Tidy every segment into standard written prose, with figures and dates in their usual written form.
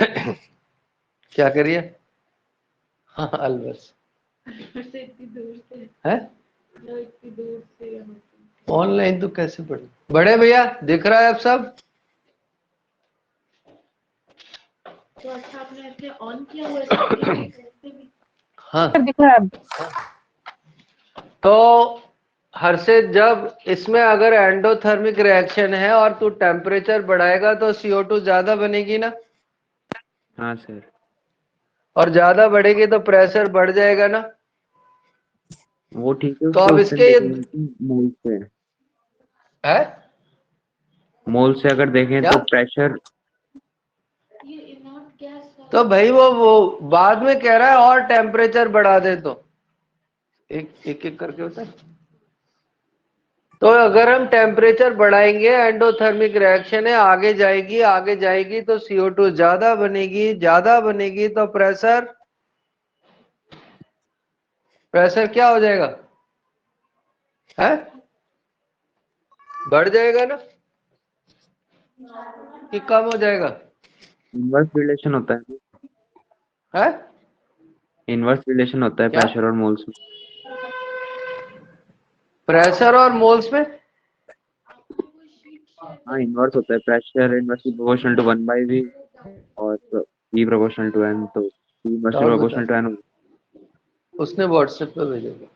क्या करिए? हाँ अलबस इतनी दूर से है, इतनी दूर से ऑनलाइन तो कैसे पढ़े? बड़े भैया दिख रहा है अब सब? तो अच्छा आपने ऐसे ऑन किया हुआ है स्क्रीन ऐसे भी? हाँ दिख रहा है अब। तो हर्षित, जब इसमें अगर एंडोथर्मिक रिएक्शन है और तू टेम्परेचर बढ़ाएगा तो CO2 ज्यादा बनेगी ना, हाँ सर। और ज्यादा बढ़ेगी तो प्रेशर बढ़ जाएगा ना। वो ठीक है, तो उसके अब उस दिन इसके ये देखेंगे कि मोल से, है मोल से अगर देखें क्या? तो प्रेशर। ये इनॉट गैस तो भाई वो बाद में कह रहा है और टेम्परेचर बढ़ा दे तो एक एक एक करके होता है। तो अगर हम टेम्परेचर बढ़ाएंगे, एंडोथर्मिक रिएक्शन है, आगे जाएगी आगे जाएगी तो CO2 ज्यादा बनेगी, ज्यादा बनेगी तो प्रेशर प्रेशर क्या हो जाएगा? है, बढ़ जाएगा ना कि कम हो जाएगा? इनवर्स रिलेशन होता है, है इनवर्स रिलेशन होता है क्या? प्रेशर और मोल्स में। प्रेशर और मोल्स में? आपने कोई शीट शेयर हाँ करी इनवर्स होता है, pressure inversely proportional to 1/v और E प्रोपोर्शनल टू n, तो E इनवर्सली डाउट बता, प्रोपोर्शनल टू n। उसने व्हाट्सएप पे भेजेगा।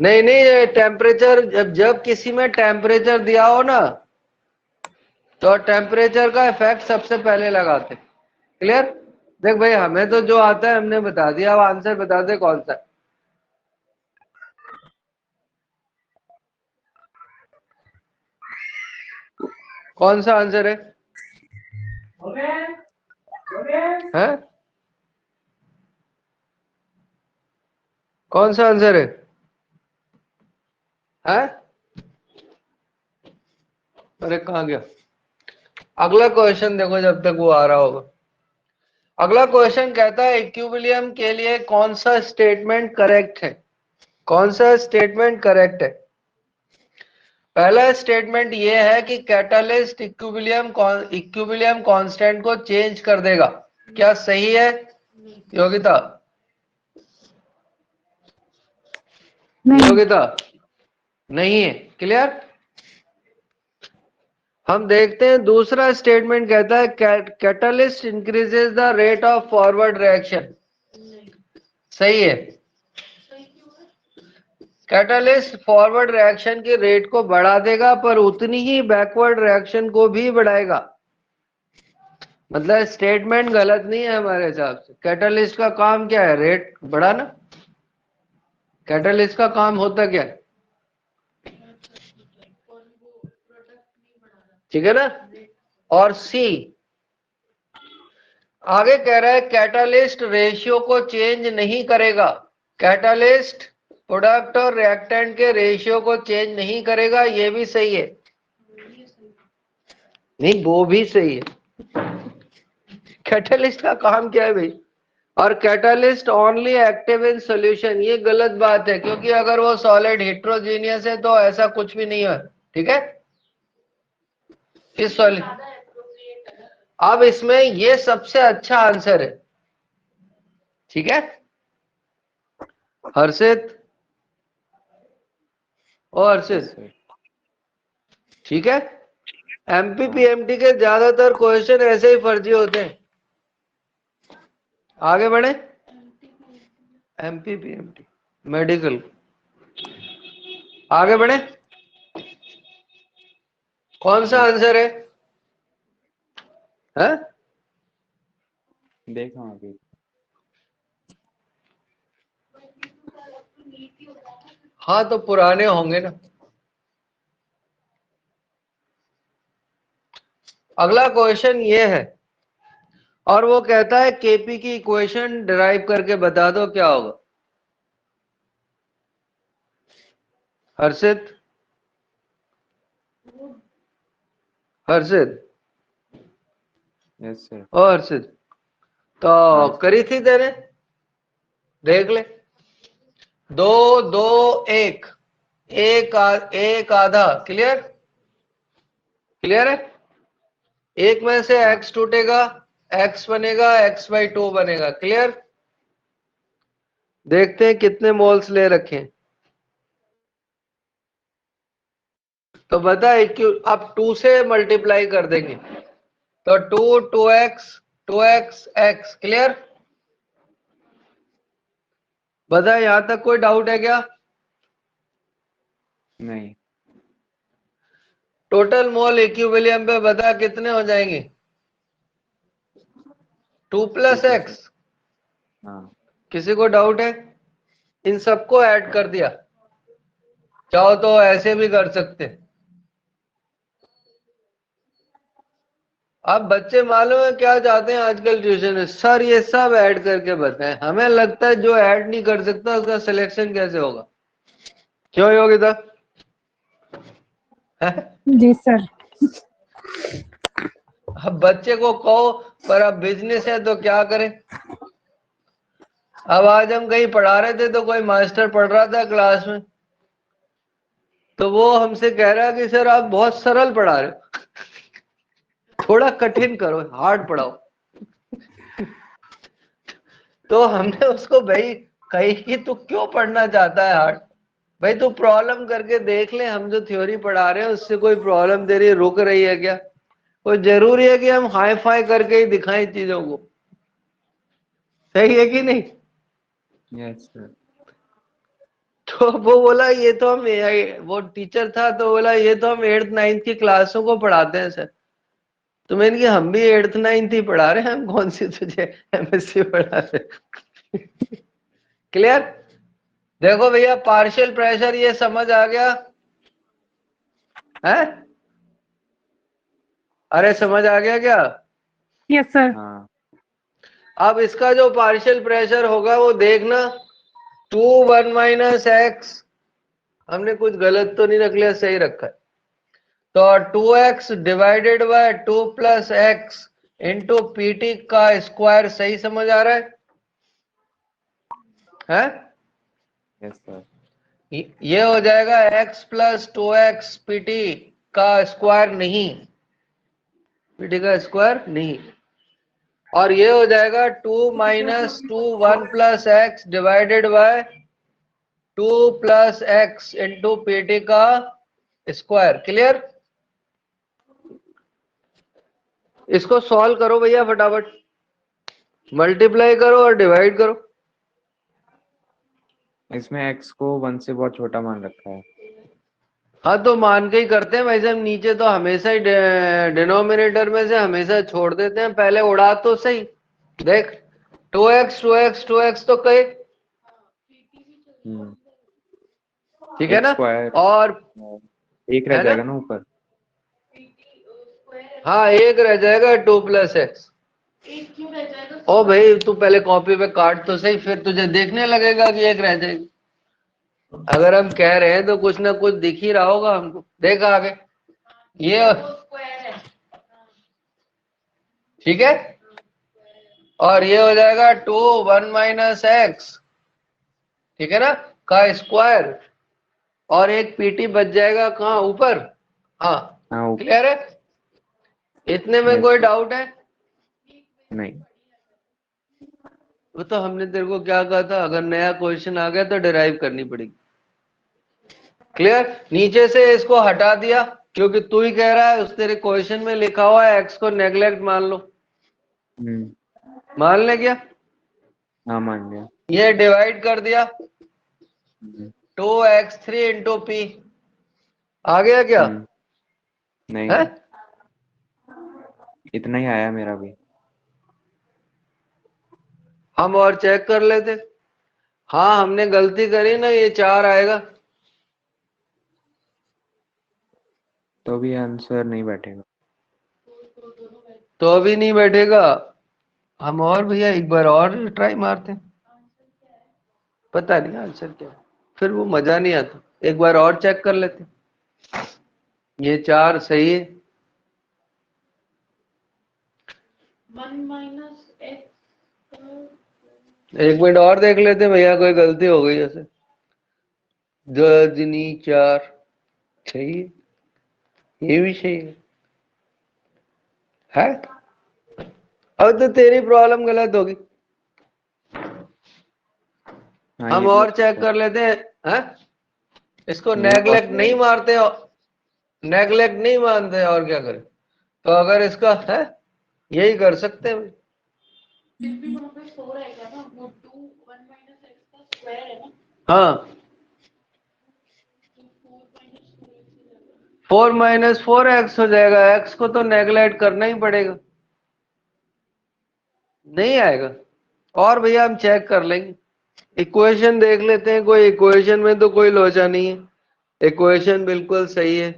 नहीं नहीं, टेम्परेचर जब किसी में टेम्परेचर दिया हो ना तो टेम्परेचर का इफेक्ट सबसे पहले लगाते। क्लियर? देख भाई, हमें तो जो आता है हमने बता दिया, अब आंसर बता दे कौन सा है। कौन सा आंसर है? हैं? कौन सा आंसर है? हैं? अरे कहाँ गया? अगला क्वेश्चन देखो जब तक वो आ रहा होगा। अगला क्वेश्चन कहता है इक्विलिब्रियम के लिए कौन सा स्टेटमेंट करेक्ट है? कौन सा स्टेटमेंट करेक्ट है? पहला स्टेटमेंट ये है कि कैटालिस्ट इक्विलिब्रियम कांस्टेंट को चेंज कर देगा। क्या सही है योगिता? नहीं। योगिता नहीं है। क्लियर? हम देखते हैं दूसरा स्टेटमेंट कहता है catalyst increases the rate of forward reaction. सही है। कैटालिस्ट फॉरवर्ड रिएक्शन के रेट को बढ़ा देगा पर उतनी ही बैकवर्ड रिएक्शन को भी बढ़ाएगा। मतलब स्टेटमेंट गलत नहीं है हमारे हिसाब से। कैटालिस्ट का काम क्या है? रेट बढ़ाना। कैटालिस्ट का काम होता क्या है? ठीक है ना? और सी आगे कह रहा है कैटालिस्ट रेशियो को चेंज नहीं करेगा। कैटालिस्ट प्रोडक्ट और रिएक्टेंट के रेशियो को चेंज नहीं करेगा। ये भी सही है। नहीं, वो भी सही है। कैटालिस्ट का काम क्या है भाई? और catalyst only active in solution, ये गलत बात है, क्योंकि अगर वो सॉलिड हेट्रोजीनियस है तो ऐसा कुछ भी नहीं है। ठीक है? इस सॉलिड, अब इसमें ये सबसे अच्छा आंसर है। ठीक है हर्षित? ओ यस हर्षित, सर। ठीक है। हाँ MPPMT के ज्यादातर क्वेश्चन ऐसे ही फर्जी होते हैं। आगे बढ़े। MPPMT मेडिकल, आगे बढ़े। कौन सा यस आंसर है? हैं? देखा अभी। हाँ तो पुराने होंगे ना। अगला क्वेश्चन ये है और वो कहता है केपी की इक्वेशन डिराइव करके बता दो क्या होगा। हर्षित, हर्षित यस सर। ओ हर्षित, तो हाँ करी थी तेरे? देख ले। 2 2 1 एक आधा। क्लियर? क्लियर है? एक में से x टूटेगा, x बनेगा, x/2 बनेगा। क्लियर? देखते हैं कितने मोल्स ले रखे हैं। तो बता अब 2 से मल्टीप्लाई कर देंगे तो 2 2x 2x x। क्लियर? बता यहां तक कोई डाउट है क्या? नहीं। टोटल मोल इक्विलिब्रियम पे बता कितने हो जाएंगे? 2 प्लस एक्स। हाँ। किसी को डाउट है? इन सबको ऐड कर दिया, चाहो तो ऐसे भी कर सकते। अब बच्चे मालूम है क्या चाहते हैं आजकल ट्यूशन में? सर ये सब ऐड करके बताएं। हमें लगता है जो ऐड नहीं कर सकता उसका सिलेक्शन कैसे होगा? क्यों योगिता? जी सर। अब बच्चे को कहो पर अब बिजनेस है तो क्या करें? अब आज हम कहीं पढ़ा रहे थे तो कोई मास्टर पढ़ रहा था क्लास में, तो वो हमसे कह रहा है कि सर आप बहुत सरल पढ़ा रहे हो, थोड़ा कठिन करो, हार्ड पढ़ाओ। तो हमने उसको भाई कही कि तू क्यों पढ़ना चाहता है हार्ड? भाई तू प्रॉब्लम करके देख ले, हम जो थ्योरी पढ़ा रहे हैं उससे कोई प्रॉब्लम तेरी रुक रही है क्या? कोई जरूरी है कि हम हाई फाई करके ही दिखाएं चीजों को? सही है कि नहीं? Yes sir. तो वो बोला ये तो हम वो टीचर था तो बोला ये तो हम 8th 9th की क्लासों को पढ़ाते हैं सर। तो मैंने कि हम भी 8th 9th ही पढ़ा रहे हैं, हम कौन सी तुझे एमएससी पढ़ा रहे। क्लियर? देखो भैया पार्शियल प्रेशर ये समझ आ गया है? अरे समझ आ गया क्या? Yes sir. हाँ। अब इसका जो पार्शियल प्रेशर होगा वो देखना, 2 1 माइनस एक्स। हमने कुछ गलत तो नहीं रख लिया, सही रखा है। तो 2x divided by 2 plus x into PT का स्क्वायर। सही समझ आ रहा है? Yes sir. ये हो जाएगा x प्लस 2x पीटी का स्क्वायर नहीं, पीटी का स्क्वायर नहीं। और ये हो जाएगा 2 minus 2 1 plus x divided by 2 plus x into PT का स्क्वायर। क्लियर? इसको सॉल्व करो भैया फटाफट, मल्टीप्लाई करो और डिवाइड करो। इसमें x को 1 से बहुत छोटा मान रखा है। हाँ तो मान के ही करते हैं भाई साहब, नीचे तो हमेशा ही डिनोमिनेटर में से हमेशा छोड़ देते हैं। पहले उड़ा तो सही। देख 2x 2x 2x तो कहे, ठीक है एक्स ना? स्क्वायर और एक रह है ना? जाएगा ना ऊपर। हाँ एक रह जाएगा 2 प्लस एक्स। एक क्यों रह जाएगा? ओ भाई तू पहले कॉपी पे काट तो सही, फिर तुझे देखने लगेगा कि एक रह जाएगी। अगर हम कह रहे हैं तो कुछ ना कुछ दिख ही रहा होगा हमको। देख आगे ये, वो स्क्वायर है। ठीक है। और ये हो जाएगा 2 1 माइनस एक्स, ठीक है ना, का स्क्वायर। और एक पीटी बच जाएगा कहाँ? ऊपर। हाँ हाँ। क्लियर है? इतने में यस कोई सर। डाउट है? नहीं। वो तो हमने तेरे को क्या कहा था, अगर नया क्वेश्चन आ गया तो डिराइव करनी पड़ेगी। क्लियर? नीचे से इसको हटा दिया क्योंकि तू ही कह रहा है, उस तेरे क्वेश्चन में लिखा हुआ है एक्स को नेग्लेक्ट मान लो। मान ले क्या? हाँ मान लिया। ये डिवाइड कर दिया, हम्म। 2x3 into P. आ गया क्या? नहीं, है? इतना ही आया मेरा भी। हम और चेक कर लेते। हाँ हमने गलती करी ना, ये 4 आएगा। तो भी आंसर नहीं बैठेगा। तो अभी नहीं बैठेगा। हम और भैया एक बार और ट्राई मारते हैं। पता नहीं आंसर क्या है, फिर वो मजा नहीं आता। एक बार और चेक कर लेते हैं। ये 4 सही है। 1 माइनस एक्स। एक मिनट और देख लेते हैं भैया, कोई गलती हो गई जैसे। गजनी 4 सही है, ये भी सही है? अब तो तेरी प्रॉब्लम गलत होगी। हाँ, हम ये भी और हो चेक सकता कर लेते हैं। इसको है। ये नेगलेक्ट possible नहीं है। मारते, नेगलेक्ट नहीं मानते, और क्या करें? तो अगर इसका है, यही कर सकते हैं। फिर भी वहाँ पे 4 आएगा ना, वो 2 1 माइनस एक्स का स्क्वायर है ना, हाँ, तो 4 माइनस 2 एक्स हो जाएगा। 4 माइनस 4x हो जाएगा। x को तो नेगलेक्ट करना ही पड़ेगा, नहीं आएगा। और भैया हम चेक कर लेंगे, इक्वेशन देख लेते हैं। कोई इक्वेशन में तो कोई लोचा नहीं है, इक्वेशन बिल्कुल सही है,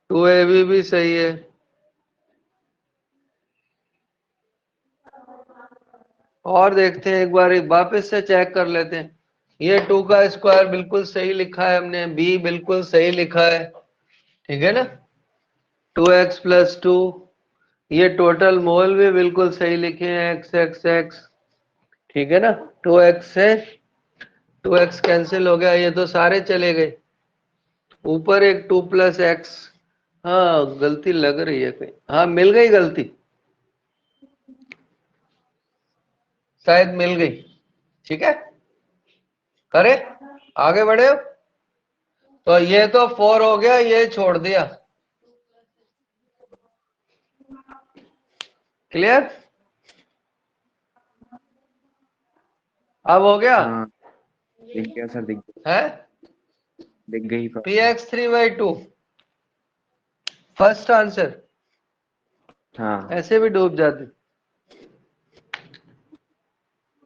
2ab भी सही है। और देखते हैं, एक बार वापस से चेक कर लेते हैं। ये 2 का स्क्वायर बिल्कुल सही लिखा है हमने, b बिल्कुल सही लिखा है, ठीक है ना, 2x प्लस 2। ये टोटल मोल भी बिल्कुल सही लिखे हैं, x x x, ठीक है ना। 2x से 2x कैंसिल हो गया, ये तो सारे चले गए। ऊपर एक 2 प्लस एक्स, हाँ गलती लग रही है कहीं, हाँ मिल गई गलती, शायद मिल गई, ठीक है। करे आगे बढ़े हो? तो ये तो 4 हो गया, ये छोड़ दिया, क्लियर? अब हो गया हाँ, दिख गया सर, दिख गया, है। दिख गई P problem. X 3/2 first answer, हाँ, ऐसे भी डूब जाते।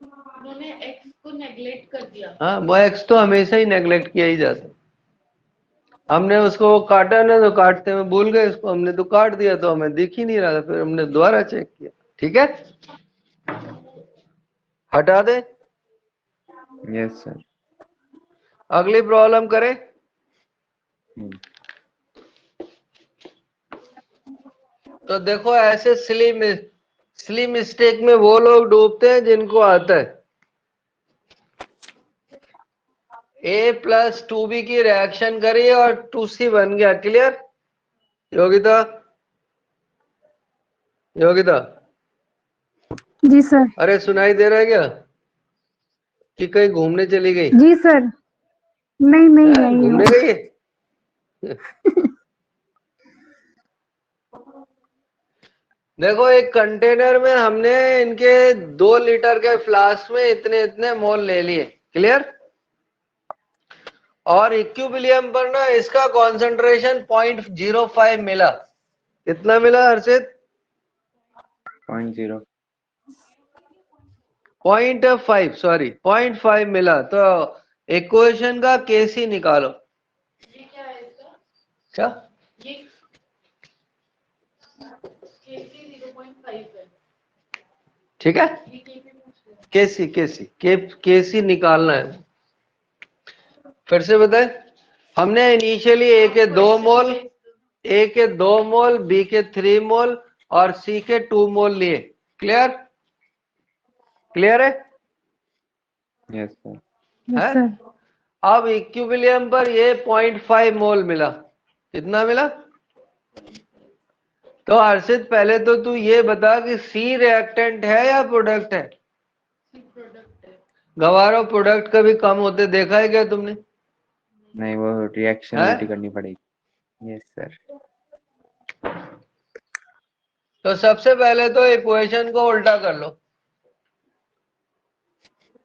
उन्होंने एक्स को नेग्लेक्ट कर दिया। हाँ, वो एक्स तो हमेशा ही नेग्लेक्ट किया ही जाता है। हमने उसको काटा ना, तो काटते में भूल गए उसको, हमने तो काट दिया, तो हमें दिख ही नहीं रहा था, फिर हमने दोबारा चेक किया, ठीक है। हटा दे, यस सर। अगली प्रॉब्लम करें। हम्म, तो देखो, ऐसे सिली मिस्टेक में वो लोग डूबते हैं जिनको आता है। a प्लस 2b की रिएक्शन करी और 2c बन गया, क्लियर? योगिता, योगिता, जी सर। अरे सुनाई दे रहा है क्या, कि कहीं घूमने चली गई? जी सर। नहीं नहीं, हैं, यही घूमने हूँ। गई है? देखो, एक कंटेनर में हमने इनके 2 लीटर के फ्लास्क में इतने इतने मोल ले लिए, क्लियर? और इक्विलिब्रियम पर ना इसका कॉन्सेंट्रेशन 0.05 मिला। कितना मिला हर्षित? 0.0। 0.5, सॉरी 0.5 मिला। तो इक्वेशन का केसी निकालो। ये क्या है इसका? क्या? ये केसी 0.5 है। ठीक है, ये केसी पूछ रहे हैं। केसी निकालना है। फिर से बताए, हमने इनिशियली ए के 2 मोल, ए के 2 मोल, बी के 3 मोल और सी के 2 मोल लिए, क्लियर? क्लियर है? Yes sir. यस है? सर। अब इक्विलिब्रियम पर ये 0.5 मोल मिला। कितना मिला? तो हर्षित, पहले तो तू ये बता कि सी रिएक्टेंट है या प्रोडक्ट है? सी प्रोडक्ट है। गवारो प्रोडक्ट कभी कम होते देखा है क्या तुमने? नहीं, वो रिएक्शन है? उल्टी करनी पड़ेगी। Yes sir. तो सबसे पहले तो इक्वेशन को उल्टा कर लो।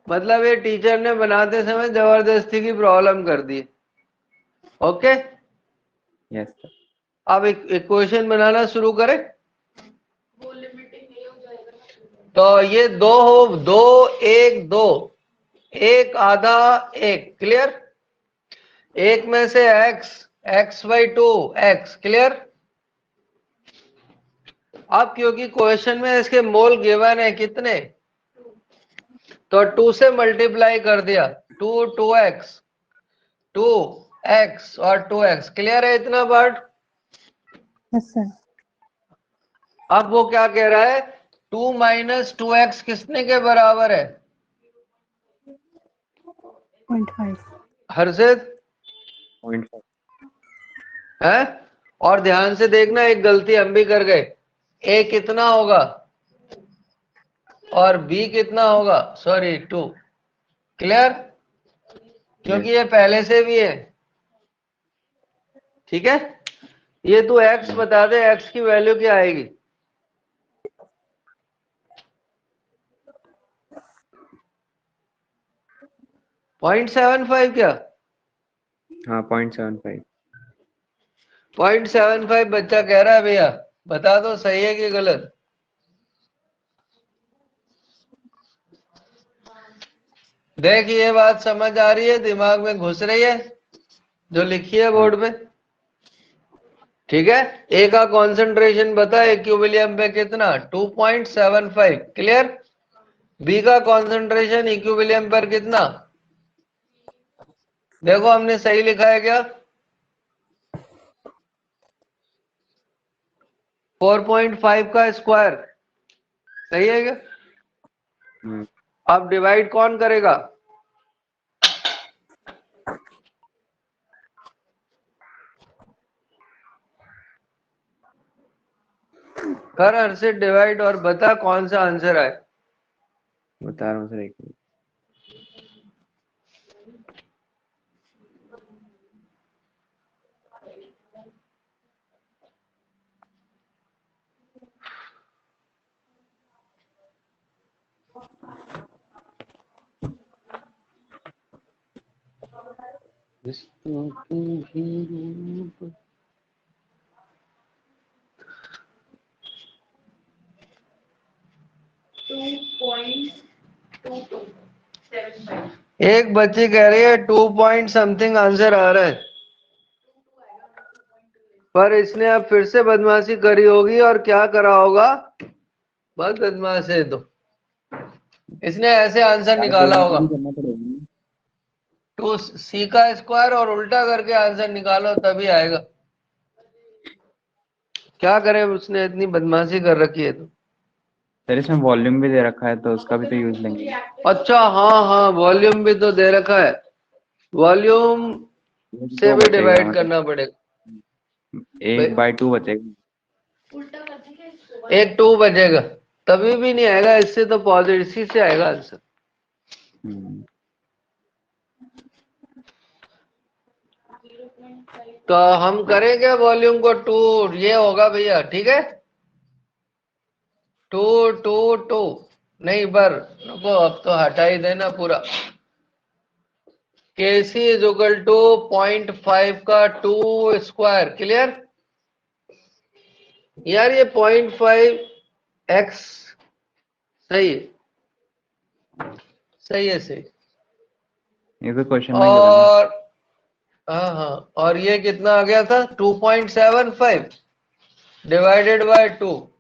मतलब ये टीचर ने बनाते समय जबरदस्ती की प्रॉब्लम कर दी, ओके। Yes sir. अब इक्वेशन बनाना शुरू करें। वो लिमिटिंग ये हो जाएगा ना। तो ये 2 हो, 2 1 2, एक आधा एक, क्लियर? एक में से x/2 x, क्लियर? अब क्योंकि क्वेश्चन में इसके मोल गिवन है कितने, तो 2 से मल्टीप्लाई कर दिया, 2 2x 2x और 2x, क्लियर है इतना पार्ट? Yes sir. अब वो क्या कह रहा है, 2 माइनस 2x किसने के बराबर है? 0.5। हर्षित, 0.5। है? और ध्यान से देखना, एक गलती हम भी कर गए। ए कितना होगा और बी कितना होगा, सॉरी 2। क्लियर? क्योंकि ये पहले से भी है। ठीक है, ये तू एक्स बता दे, एक्स की वैल्यू क्या आएगी? पॉइंट 75 क्या? हाँ 0.75। 0.75 बच्चा कह रहा है भैया, बता दो सही है कि गलत। देख ये बात समझ आ रही है, दिमाग में घुस रही है जो लिखी है बोर्ड पे? ठीक है, ए का कॉन्सेंट्रेशन बता इक्विलिब्रियम पे कितना, 2.75। क्लियर? बी का कॉन्सेंट्रेशन इक्विलिब्रियम पर कितना? देखो हमने सही लिखा है क्या? 4.5 का स्क्वायर। सही है क्या? अब डिवाइड कौन करेगा? कर हर्षित डिवाइड और बता कौन सा आंसर आए। बता रहा हूँ सर, एक मिनट। एक बच्ची कह रही है 2 पॉइंट समथिंग आंसर आ रहा है, पर इसने अब फिर से बदमाशी करी होगी और क्या करा होगा, बस बदमाश है तो इसने ऐसे आंसर निकाला होगा, करना पड़ेगा। 2c का स्क्वायर और उल्टा करके आंसर निकालो तभी आएगा। क्या करे, उसने इतनी बदमाशी कर रखी है तो। सर इसमें वॉल्यूम भी दे रखा है तो उसका भी तो यूज लेंगे। अच्छा हाँ हाँ, वॉल्यूम भी तो दे रखा है, वॉल्यूम से तो भी बचेगा, डिवाइड मतलब करना पड़ेगा। 1/2 बचेगा। उल्टा कर देंगे इसको। एक 2 बचेगा, तभी भी नहीं आएगा, इससे तो पॉजिटिव इसी से आएगा आंसर। हम्म, तो हम करेंगे वॉल्यूम को 2, ये होगा भैया, ठीक है 2 2 2 नहीं पर रुको, अब तो हटा ही देना पूरा। KC इज इक्वल टू 0.5 का 2 स्क्वायर। क्लियर? यार ये 0.5 x सही है, सही है सही। ये तो क्वेश्चन में ही था ना। और हाँ हाँ, और ये कितना आ गया था 2.75 डिवाइडेड बाय 2,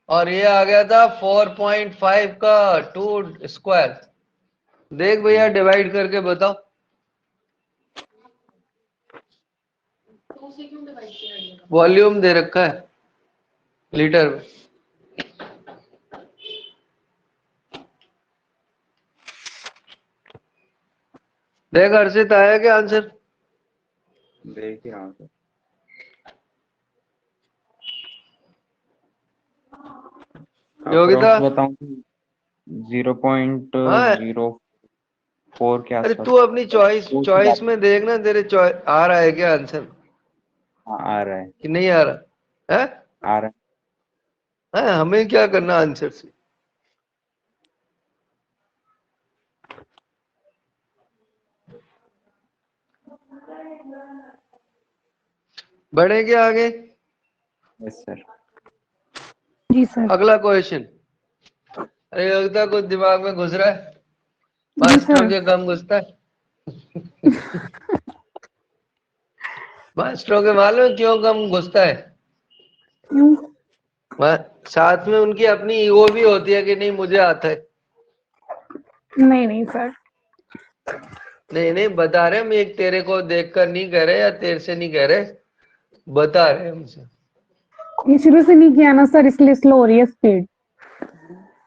और ये आ गया था 4.5 का 2 स्क्वायर। देख भैया डिवाइड करके बताओ। 2 से क्यों डिवाइड किया जाएगा? वॉल्यूम दे रखा है लीटर में। देख हर्षित आया क्या आंसर? देख ही रहा हूँ सर। योगिता? अप्रॉक्स बताऊं तो 0.04 के अरे आसपास। तू अपनी चॉइस चॉइस में देखना, तेरे चॉइस आ रहा है क्या आंसर हाँ आ रहा है, कि नहीं आ रहा है? आ रहा हमें क्या करना आंसर से? बढ़ेंगे आगे। है। Yes sir. जी सर। अगला क्वेश्चन। अरे योगिता कुछ दिमाग में घुस रहा है, जी मास्टरों सर। के कम घुसता है। मास्टरों के मालूम है क्यों कम घुसता है? क्यों? साथ में उनकी अपनी ईगो भी होती है कि नहीं मुझे आता है। नहीं नहीं सर। नहीं नहीं बता रहे हम, एक तेरे को देखकर नहीं कह रहे या तेरे से नहीं कह रहे, बता रहे हमसे। ये शुरू से नहीं किया ना सर, इसलिए स्लो हो रही है स्पीड।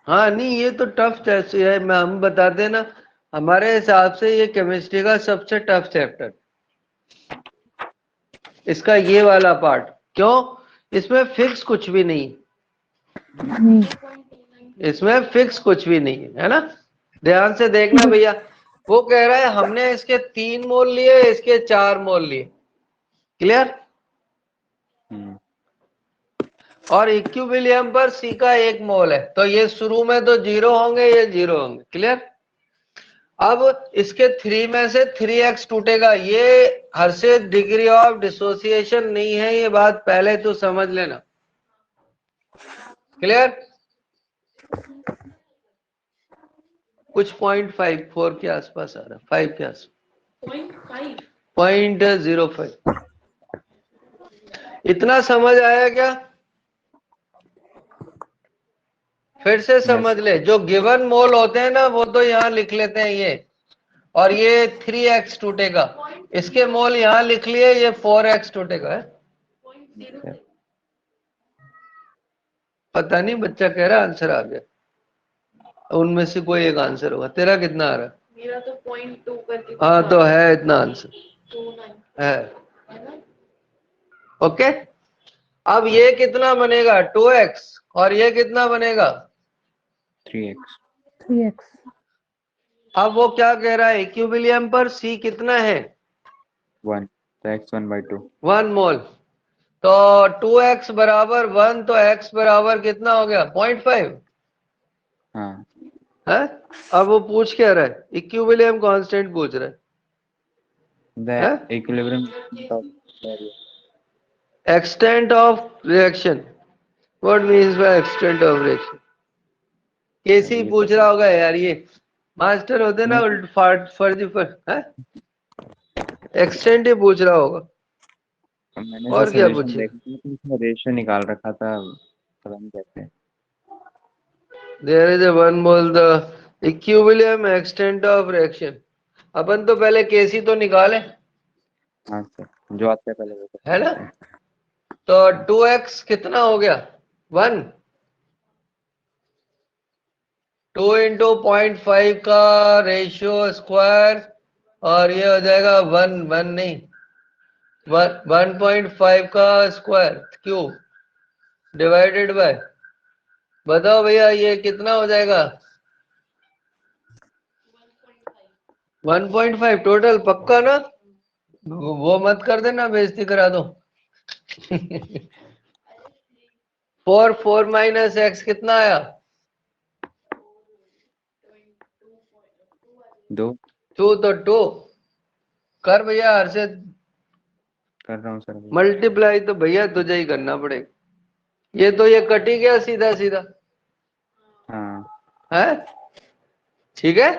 हाँ नहीं ये तो टफ टेस्ट है, मैं हम बताते हैं ना, हमारे हिसाब से ये केमिस्ट्री का सबसे टफ चैप्टर, इसका ये वाला पार्ट। क्यों? इसमें फिक्स कुछ भी नहीं, हम्म, 0.29 इसमें फिक्स कुछ भी नहीं है ना। ध्यान से देखना भैया, वो कह रहा है हमने इसके 3 मोल लिए, इसके 4 मोल लिए। क्लियर। और इक्विलिब्रियम पर सी का 1 मोल है, तो ये शुरू में तो 0 होंगे, ये 0 होंगे। क्लियर। अब इसके 3 में से 3x टूटेगा। ये हर्षित डिग्री ऑफ डिसोसिएशन नहीं है, ये बात पहले तो समझ लेना। क्लियर। कुछ 0.54 के आसपास आ रहा, 5 के आसपास, 0.5 0.05। इतना समझ आया क्या? फिर से समझ ले, जो गिवन मोल होते हैं ना वो तो यहाँ लिख लेते हैं ये, और ये 3x टूटेगा। इसके मोल यहाँ लिख लिए, ये 4x टूटेगा है? 0.06 पता नहीं, बच्चा कह रहा आंसर आ गया। उनमें से कोई एक आंसर होगा। तेरा कितना आ रहा? मेरा तो 0.2 करके कुछ हाँ, आ तो रहा है इतना आंसर 29 है। है ना। ओके। अब ये कितना बनेगा? 2x। और ये कितना बनेगा? 3x 3x। अब वो क्या कह रहा है, इक्विलिब्रियम पर C कितना है? 1, तो x 1/2। 1 मोल। तो 2x बराबर 1, तो x बराबर कितना हो गया? 0.5 हाँ, है। अब वो पूछ क्या रहा है? इक्विलिब्रियम कांस्टेंट पूछ रहा the है? equilibrium of extent of reaction. What means by extent of reaction? कैसी ये पूछ रहा होगा यार, ये मास्टर होते ना नहीं, उल्ट फाट फर्जी पर है। एक्सटेंट ही पूछ रहा होगा, मैंने जो और क्या सॉल्यूशन पूछे? देखा था उसमें रेशियो निकाल रखा था, पता नहीं कैसे। There is a 1 mole the equilibrium extent of reaction. अपन तो पहले केसी तो निकाले, हाँ सर, जो आता है पहले वो है करते ना। रहते हैं। तो 2x कितना हो गया? 1। 2 इंटू 0.5 का रेशियो स्क्वायर, और ये हो जाएगा 1, 1 नहीं, 1.5 का स्क्वायर क्यूब डिवाइडेड बाय, बताओ भैया ये कितना हो जाएगा? 1.5 टोटल, पक्का ना? वो मत कर देना, बेइज्जती करा दो। 4 माइनस एक्स कितना आया? 2 2, तो 2 कर भैया हर्षित। कर रहा हूँ सर अभी। मल्टीप्लाई तो भैया तुझे ही करना पड़ेगा। ये तो ये कट ही गया सीधा सीधा, हाँ, है। ठीक है।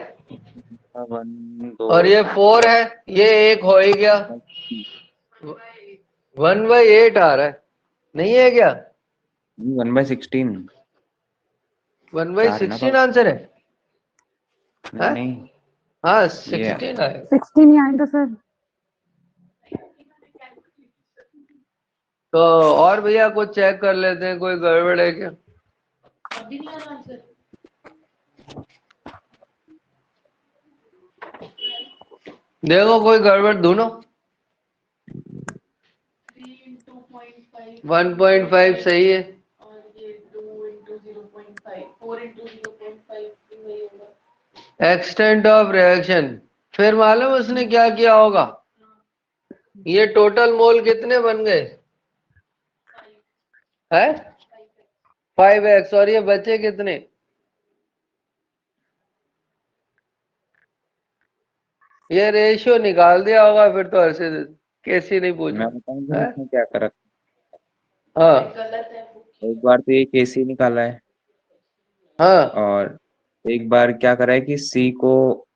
1 और 2 ये 4 है, ये एक हो ही गया। 1/8 आ रहा है, नहीं है क्या? 1/16। 4 है ना 1/16 पावर। आंसर है? नहीं नहीं, हाँ ये 16 आएगा। 16 ही आएगा सर। तो और भैया कुछ चेक कर लेते हैं, कोई गड़बड़ है क्या? अभी नहीं आ रहा आंसर। देखो कोई गड़बड़ ढूंढो। 3 इंटू 0.5 1.5 सही है। और ये 2 इंटू 0.5 4 इंटू 0.5 वही होगा। Extent of reaction. फिर मालूम उसने क्या किया होगा? ये टोटल मोल कितने बन गए? है 5x, और ये बचे कितने? ये रेशियो निकाल दिया होगा फिर तो हर्षित, कैसी नहीं पूछ मैं बताऊँ सर रहा है। इसमें क्या करा। हाँ गलत है। एक बार तो ये केसी निकाला है, हाँ और एक बार क्या करा है कि सी को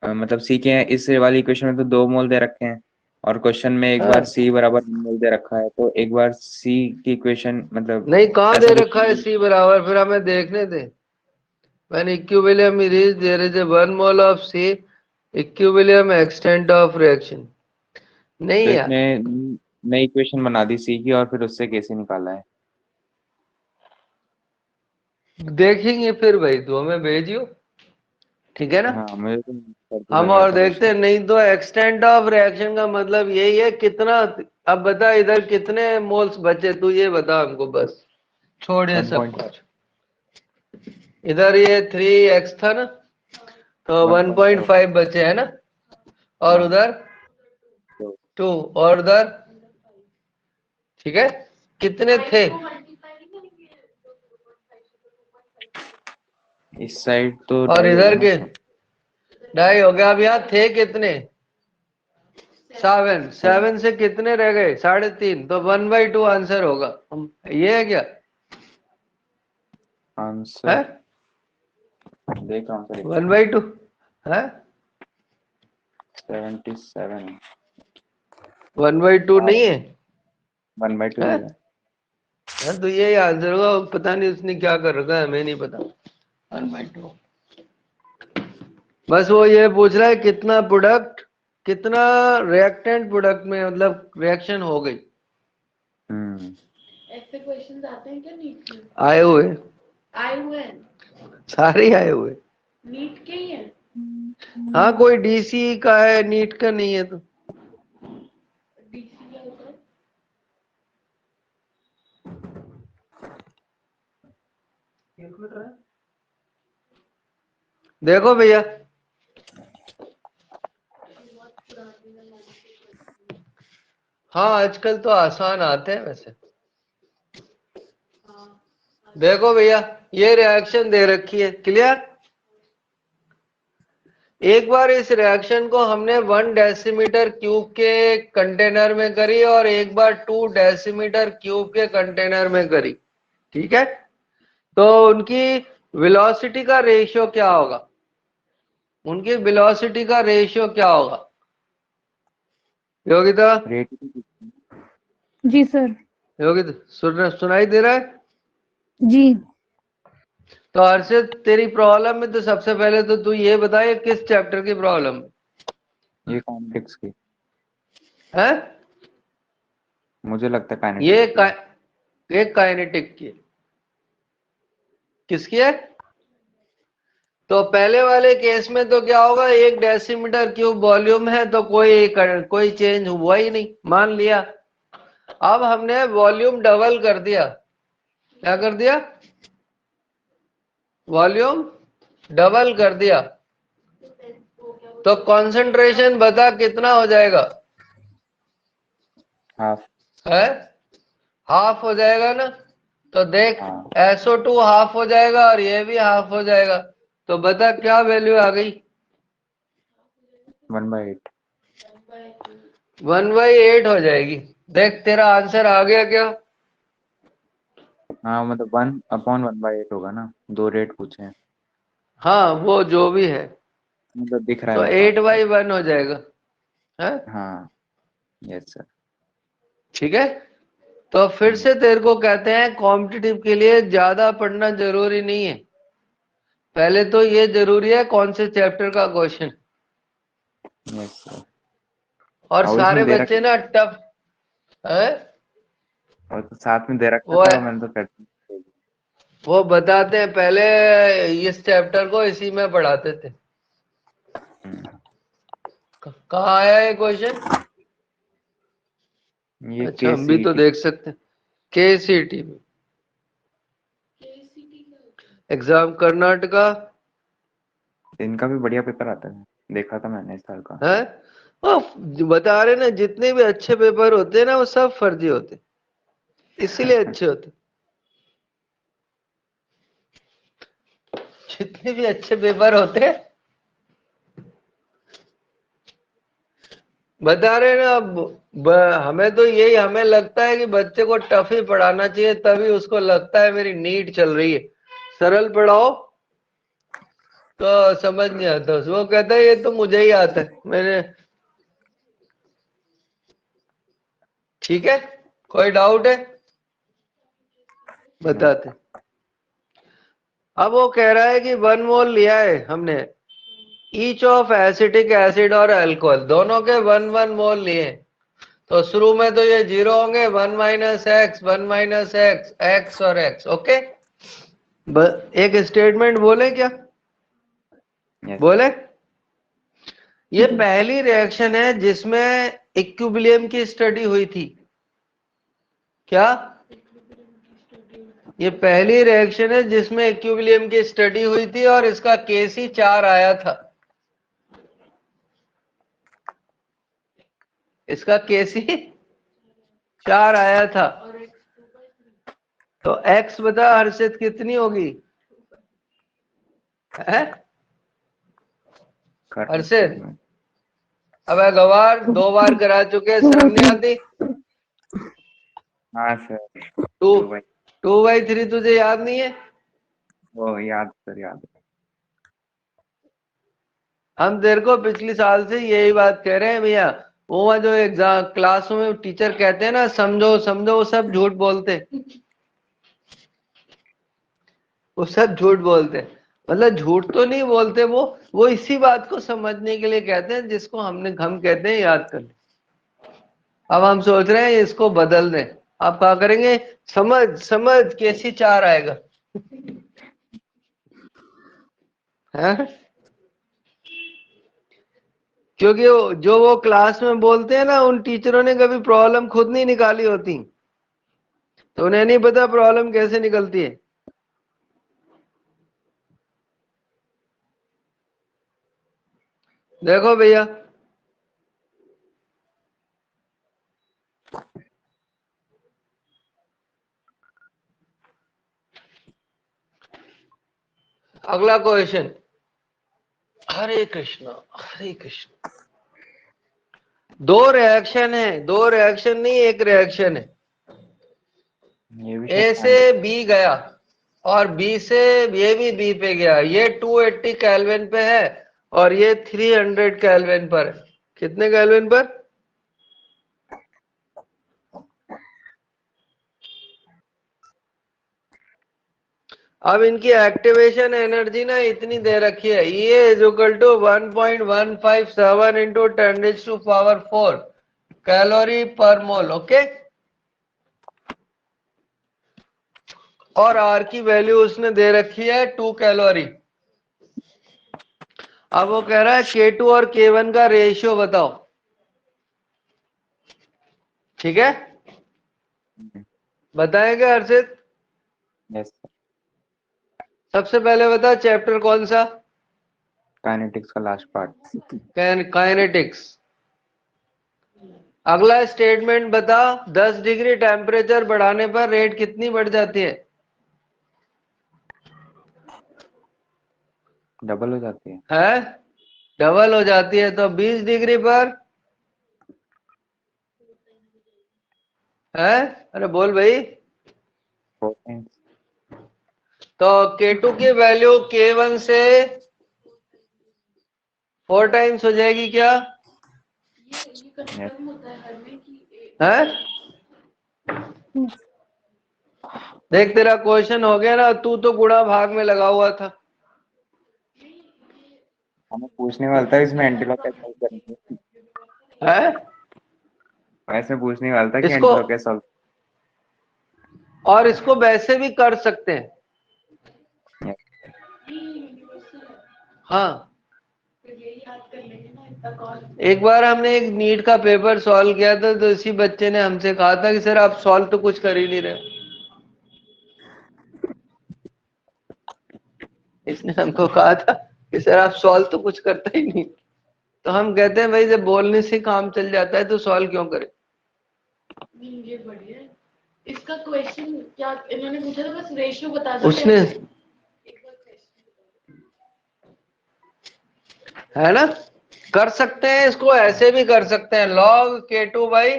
मतलब सी के इस वाली इक्वेशन में तो 2 मोल दे रखे हैं, और क्वेश्चन में एक बार हाँ। सी बराबर 1 मोल दे रखा है, तो एक बार सी की इक्वेशन मतलब नहीं, कहाँ दे ऐसा कुछ। रखा है C बराबर? फिर हमें देखने दे। When equilibrium is reached, there is a 1 mole of C equilibrium extent of reaction। नहीं तो यार, इसमें नई इक्वेशन बना दी सी की, और फिर उससे केसी निकाला है। देखेंगे फिर भाई, तो हमें भेजियो, ठीक है ना। हाँ, मुझे तो सर तो हम लग रहा और था देखते क्वेश्चन। हैं, नहीं तो एक्सटेंट ऑफ रिएक्शन का मतलब यही है कितना। अब बता इधर कितने मोल्स बचे, तू ये बता हमको बस, छोड़िए सब 1.5 कुछ। इधर ये 3x था ना, तो 1.5 बचे है ना, और उधर 2, और उधर, ठीक है, कितने थे? इस साइड तो और 2.5 इधर होगा के ना। 2.5 हो गया। अब यहाँ थे कितने? 7 से कितने रह गए? 3.5, तो 1/2 आंसर होगा। ये है क्या? आंसर है देख रहा हूँ सर। 1/2 है? 77 1/2 नहीं है? 1/2 है? ही है। हाँ, तो यही आंसर होगा। पता नहीं उसने क्या कर रखा है, हमें नहीं पता। 1/2। बस वो ये पूछ रहा है कितना प्रोडक्ट, कितना रिएक्टेंट प्रोडक्ट में मतलब रिएक्शन हो गई। ऐसे क्वेश्चंस आते हैं क्या नीट में? आए हुए, आए हुए हैं, सारे ही आए हुए। नीट के ही हैं। हाँ, कोई डीसी का है, नीट का नहीं है। तो डीसी क्या होता है? देखो भैया, हाँ आजकल तो आसान आते हैं वैसे। देखो भैया, ये रिएक्शन दे रखी है, क्लियर। एक बार इस रिएक्शन को हमने 1 डेसीमीटर क्यूब के कंटेनर में करी, और एक बार 2 डेसीमीटर क्यूब के कंटेनर में करी, ठीक है। तो उनकी वेलोसिटी का रेशियो क्या होगा? उनकी वेलोसिटी का रेशियो क्या होगा योगिता? रेट जी सर। योगिता सुनाई दे रहा है? जी। तो हर्षित, तेरी प्रॉब्लम में तो सबसे पहले तो तू ये बता, ये किस चैप्टर की प्रॉब्लम ये काइनेटिक्स की, है? मुझे लगता है ये काइनेटिक्स की। ये काइनेटिक की है। किसकी है? तो पहले वाले केस में तो क्या होगा, 1 डेसीमीटर क्यूब वॉल्यूम है, तो कोई चेंज हुआ ही नहीं, मान लिया। अब हमने वॉल्यूम डबल कर दिया। क्या कर दिया? वॉल्यूम डबल कर दिया। तो कंसंट्रेशन बता कितना हो जाएगा? हाफ। है? हाफ हो जाएगा ना। तो देख, हाँ, SO2 हाफ हो जाएगा और ये भी हाफ हो जाएगा। तो बता क्या वैल्यू आ गई? 1/8। 1/8 हो जाएगी। देख, तेरा आंसर आ गया क्या? हाँ मतलब 1/1/8 होगा ना, 2 रेट पूछे हैं। हाँ, वो जो भी है, मतलब दिख रहा है तो मेरे को 8/1 आंसर। हो जाएगा। है? हाँ, यस सर। ठीक है। तो फिर से तेरे को कहते हैं, कॉम्पिटिटिव के लिए ज्यादा पढ़ना जरूरी नहीं है। पहले तो ये जरूरी है कौन से चैप्टर का क्वेश्चन। Yes sir. और और सारे इसमें दे बच्चे रखा ना टफ है। और तो साथ में दे रखा वो था, मैंने तो कर वो बताते हैं, पहले इस चैप्टर को इसी में पढ़ाते थे। कहाँ आया ये क्वेश्चन? ये अच्छा, हम भी तो KCET। देख सकते हैं। KCT में केसीटी क्या होता है? एग्जाम कर्नाटका इनका भी बढ़िया पेपर आता है, देखा था मैंने इस साल का। है। वो बता रहे ना, जितने भी अच्छे पेपर होते हैं ना, वो सब फर्जी होते हैं, इसीलिए अच्छे होते हैं। जितने भी अच्छे पेपर होते हैं, बता रहे ना। अब हमें तो यही, हमें लगता है कि बच्चे को टफ ही पढ़ाना चाहिए, तभी उसको लगता है मेरी नीट चल रही है। सरल पढ़ाओ तो समझ नहीं आता। वो कहता है ये तो मुझे ही आता है, मैंने। ठीक है, कोई डाउट है? बताते। अब वो कह रहा है कि 1 मोल लिया है हमने, ईच ऑफ एसिटिक एसिड और अल्कोहल दोनों के 1 मोल लिए हैं। तो शुरू में तो ये 0 होंगे, 1 minus x, 1 minus x, x और एक्स। ओके, एक स्टेटमेंट बोले क्या? यस बोले, सर। ये पहली रिएक्शन है जिसमें इक्विलिब्रियम की स्टडी हुई थी। क्या? ये पहली रिएक्शन है जिसमें इक्विलिब्रियम की स्टडी हुई थी और इसका केसी 4 आया था। इसका केसी 4 आया था। और x 2/3 तो x बता हर्षित कितनी होगी? है हर्षित? अब गवार 2 बार करा चुके हैं, शर्म नहीं आती? हाँ सर। 2/3 तुझे याद नहीं है? वो याद सर, याद। हम तेरे को पिछली साल से यही बात कह रहे हैं भैया। वो वहाँ जो एग्जाम क्लासों में टीचर कहते हैं ना समझो समझो, वो सब झूठ बोलते हैं। वो सब झूठ बोलते हैं। मतलब झूठ तो नहीं बोलते, वो इसी बात को समझने के लिए कहते हैं जिसको हम कहते हैं याद कर ले। अब हम सोच रहे हैं इसको बदल दें। आप क्या करेंगे? समझ समझ कैसी 4 आएगा। है? क्योंकि जो वो क्लास में बोलते हैं ना, उन टीचरों ने कभी प्रॉब्लम खुद नहीं निकाली होती, तो उन्हें नहीं पता प्रॉब्लम कैसे निकलती है। देखो भैया, अगला क्वेश्चन। हरे कृष्णा हरे कृष्णा। 2 रिएक्शन है, 2 रिएक्शन नहीं, एक रिएक्शन है। ये भी ए से बी गया और बी से ये भी बी पे गया। ये 280 केल्विन पे है और ये 300 केल्विन पर है। कितने केल्विन पर? अब इनकी एक्टिवेशन एनर्जी ना इतनी दे रखी है, ये is equal to 1.157 into 10⁴ calorie per mole. Okay, और आर की वैल्यू उसने दे रखी है 2 कैलोरी। अब वो कह रहा है K2 और K1 का रेशियो बताओ। ठीक है, बताएंगे हर्षित? यस। सबसे पहले बता चैप्टर कौन सा? काइनेटिक्स का लास्ट पार्ट। काइनेटिक्स। अगला स्टेटमेंट बता, 10 डिग्री टेम्परेचर बढ़ाने पर रेट कितनी बढ़ जाती है? डबल हो जाती है। है? डबल हो जाती है। तो 20 डिग्री पर है? अरे बोल भाई। 4 टाइम्स। तो K2 की वैल्यू K1 से 4 टाइम्स हो जाएगी क्या? ये कंफर्म होता है हर में कि है? देख तेरा क्वेश्चन हो गया ना, तू तो गुणा भाग में लगा हुआ था। हमें पूछने वाला था इसमें एंटीलॉग कैसे solve करेंगे। है? वैसे पूछने वाला था कि इसको एंटीलॉग कैसे solve और इसको वैसे भी कर सकते हैं। करेंगे। यूनिवर्सल है, हाँ, फिर ये याद कर लेंगे ना इतना कौन। एक बार हमने एक नीट का पेपर सॉल्व किया था, तो इसी बच्चे ने हमसे कहा था कि सर आप सॉल्व तो कुछ कर ही नहीं रहे। इसने हमको कहा था कि सर आप सॉल्व तो कुछ करता ही नहीं। तो हम कहते हैं भाई जब बोलने से काम चल जाता है तो सॉल्व क्यों करे? ये बढ़िया है। इसका क्वेश्चन क्या इन्होंने पूछा था, बस रेशियो बता दो। उसने, एक बार क्वेश्चन है ना, कर सकते हैं इसको, ऐसे भी कर सकते हैं। log K2 बाई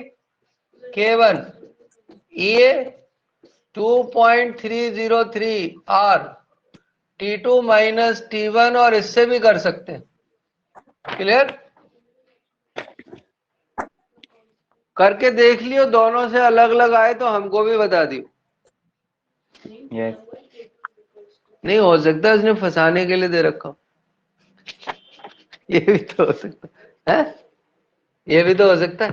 K1 ये 2.303 R T2 माइनस T1, और इससे भी कर सकते हैं। क्लियर? करके देख लियो, दोनों से अलग अलग आए तो हमको भी बता दियो। यस। नहीं हो सकता उसने फंसाने के लिए दे रखा। ये भी तो हो सकता है, ये भी तो हो सकता है,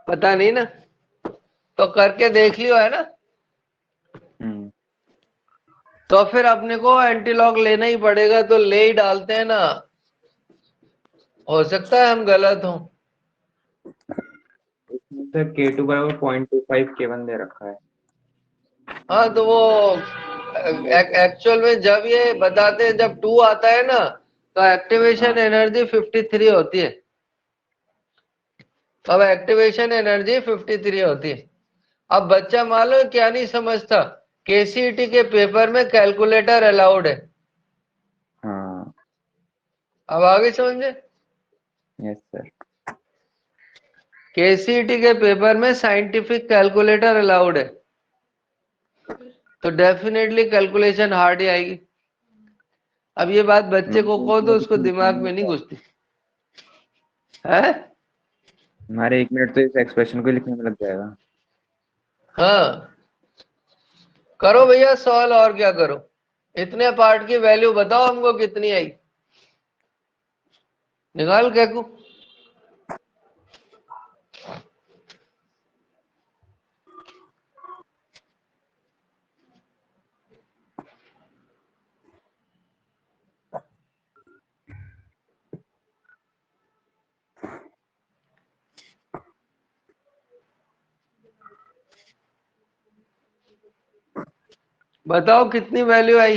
पता नहीं ना। तो करके देख लियो, है ना। तो फिर अपने को एंटीलॉग लेना ही पड़ेगा, तो ले ही डालते हैं ना। हो सकता है हम गलत हों। इसमें सर K2 बराबर 0.25 K1 दे रखा है। हाँ तो वो एक्चुअल में जब ये बताते हैं जब 2 आता है ना तो एक्टिवेशन एनर्जी 53 होती है। अब एक्टिवेशन एनर्जी 53 होती है। अब बच्चा मालूम क्या नहीं समझता, केसीईटी के पेपर में कैलकुलेटर अलाउड है। हाँ अब आगे समझे, यस सर। केसीईटी के पेपर में साइंटिफिक कैलकुलेटर अलाउड है, तो डेफिनेटली कैलकुलेशन हार्ड ही आएगी। अब ये बात बच्चे को कहो तो उसको दिमाग में नहीं घुसती है। हमारे 1 मिनट तो इस एक्सप्रेशन को लिखने में लग जाएगा। हाँ करो भैया सवाल, और क्या करो। इतने पार्ट की वैल्यू बताओ हमको कितनी आई, निकाल कैकू। बताओ कितनी वैल्यू आई।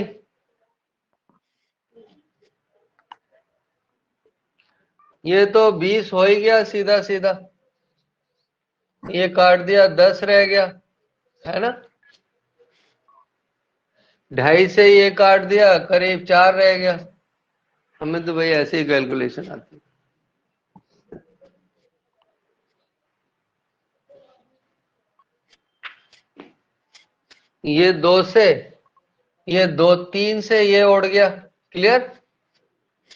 ये तो 20 हो ही गया सीधा सीधा, ये काट दिया 10 रह गया, है ना। 2.5 से ये काट दिया करीब 4 रह गया। हमें तो भाई ऐसे ही कैलकुलेशन आती है। ये 2 से, ये 2 3 से ये उड़ गया। क्लियर,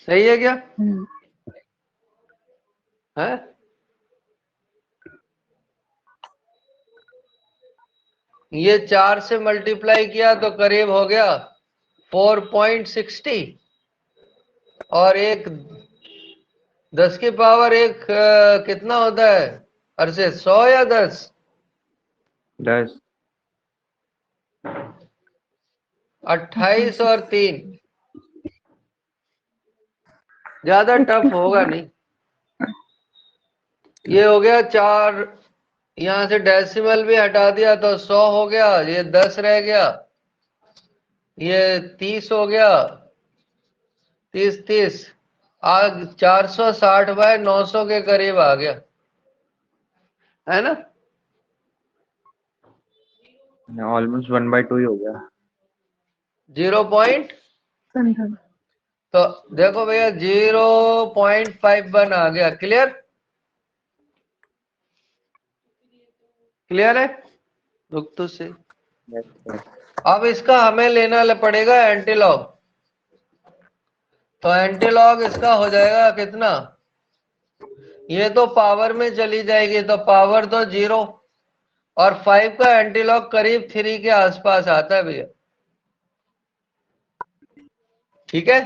सही है क्या है। ये 4 से मल्टीप्लाई किया तो करीब हो गया 4.60, और एक 10 की पावर एक कितना होता है अरसे, 100 या 10? 10। 28 और 3, ज्यादा टफ होगा नहीं। ये हो गया 4, यहां से डेसिमल भी हटा दिया तो 100 हो गया, ये 10 रह गया, ये 30 हो गया, 30 आज 460 बाय 900 के करीब आ गया, है ना। ऑलमोस्ट 1/2 ही हो गया। 0 पॉइंट, तो देखो भैया 0.51 आ गया। क्लियर, क्लियर है, रुक तो से। Yes sir. अब इसका हमें लेना पड़ेगा एंटीलॉग, तो एंटीलॉग इसका हो जाएगा कितना, ये तो पावर में चली जाएगी तो पावर तो 0, और 5 का एंटीलॉग करीब 3 के आसपास आता है भैया। ठीक है,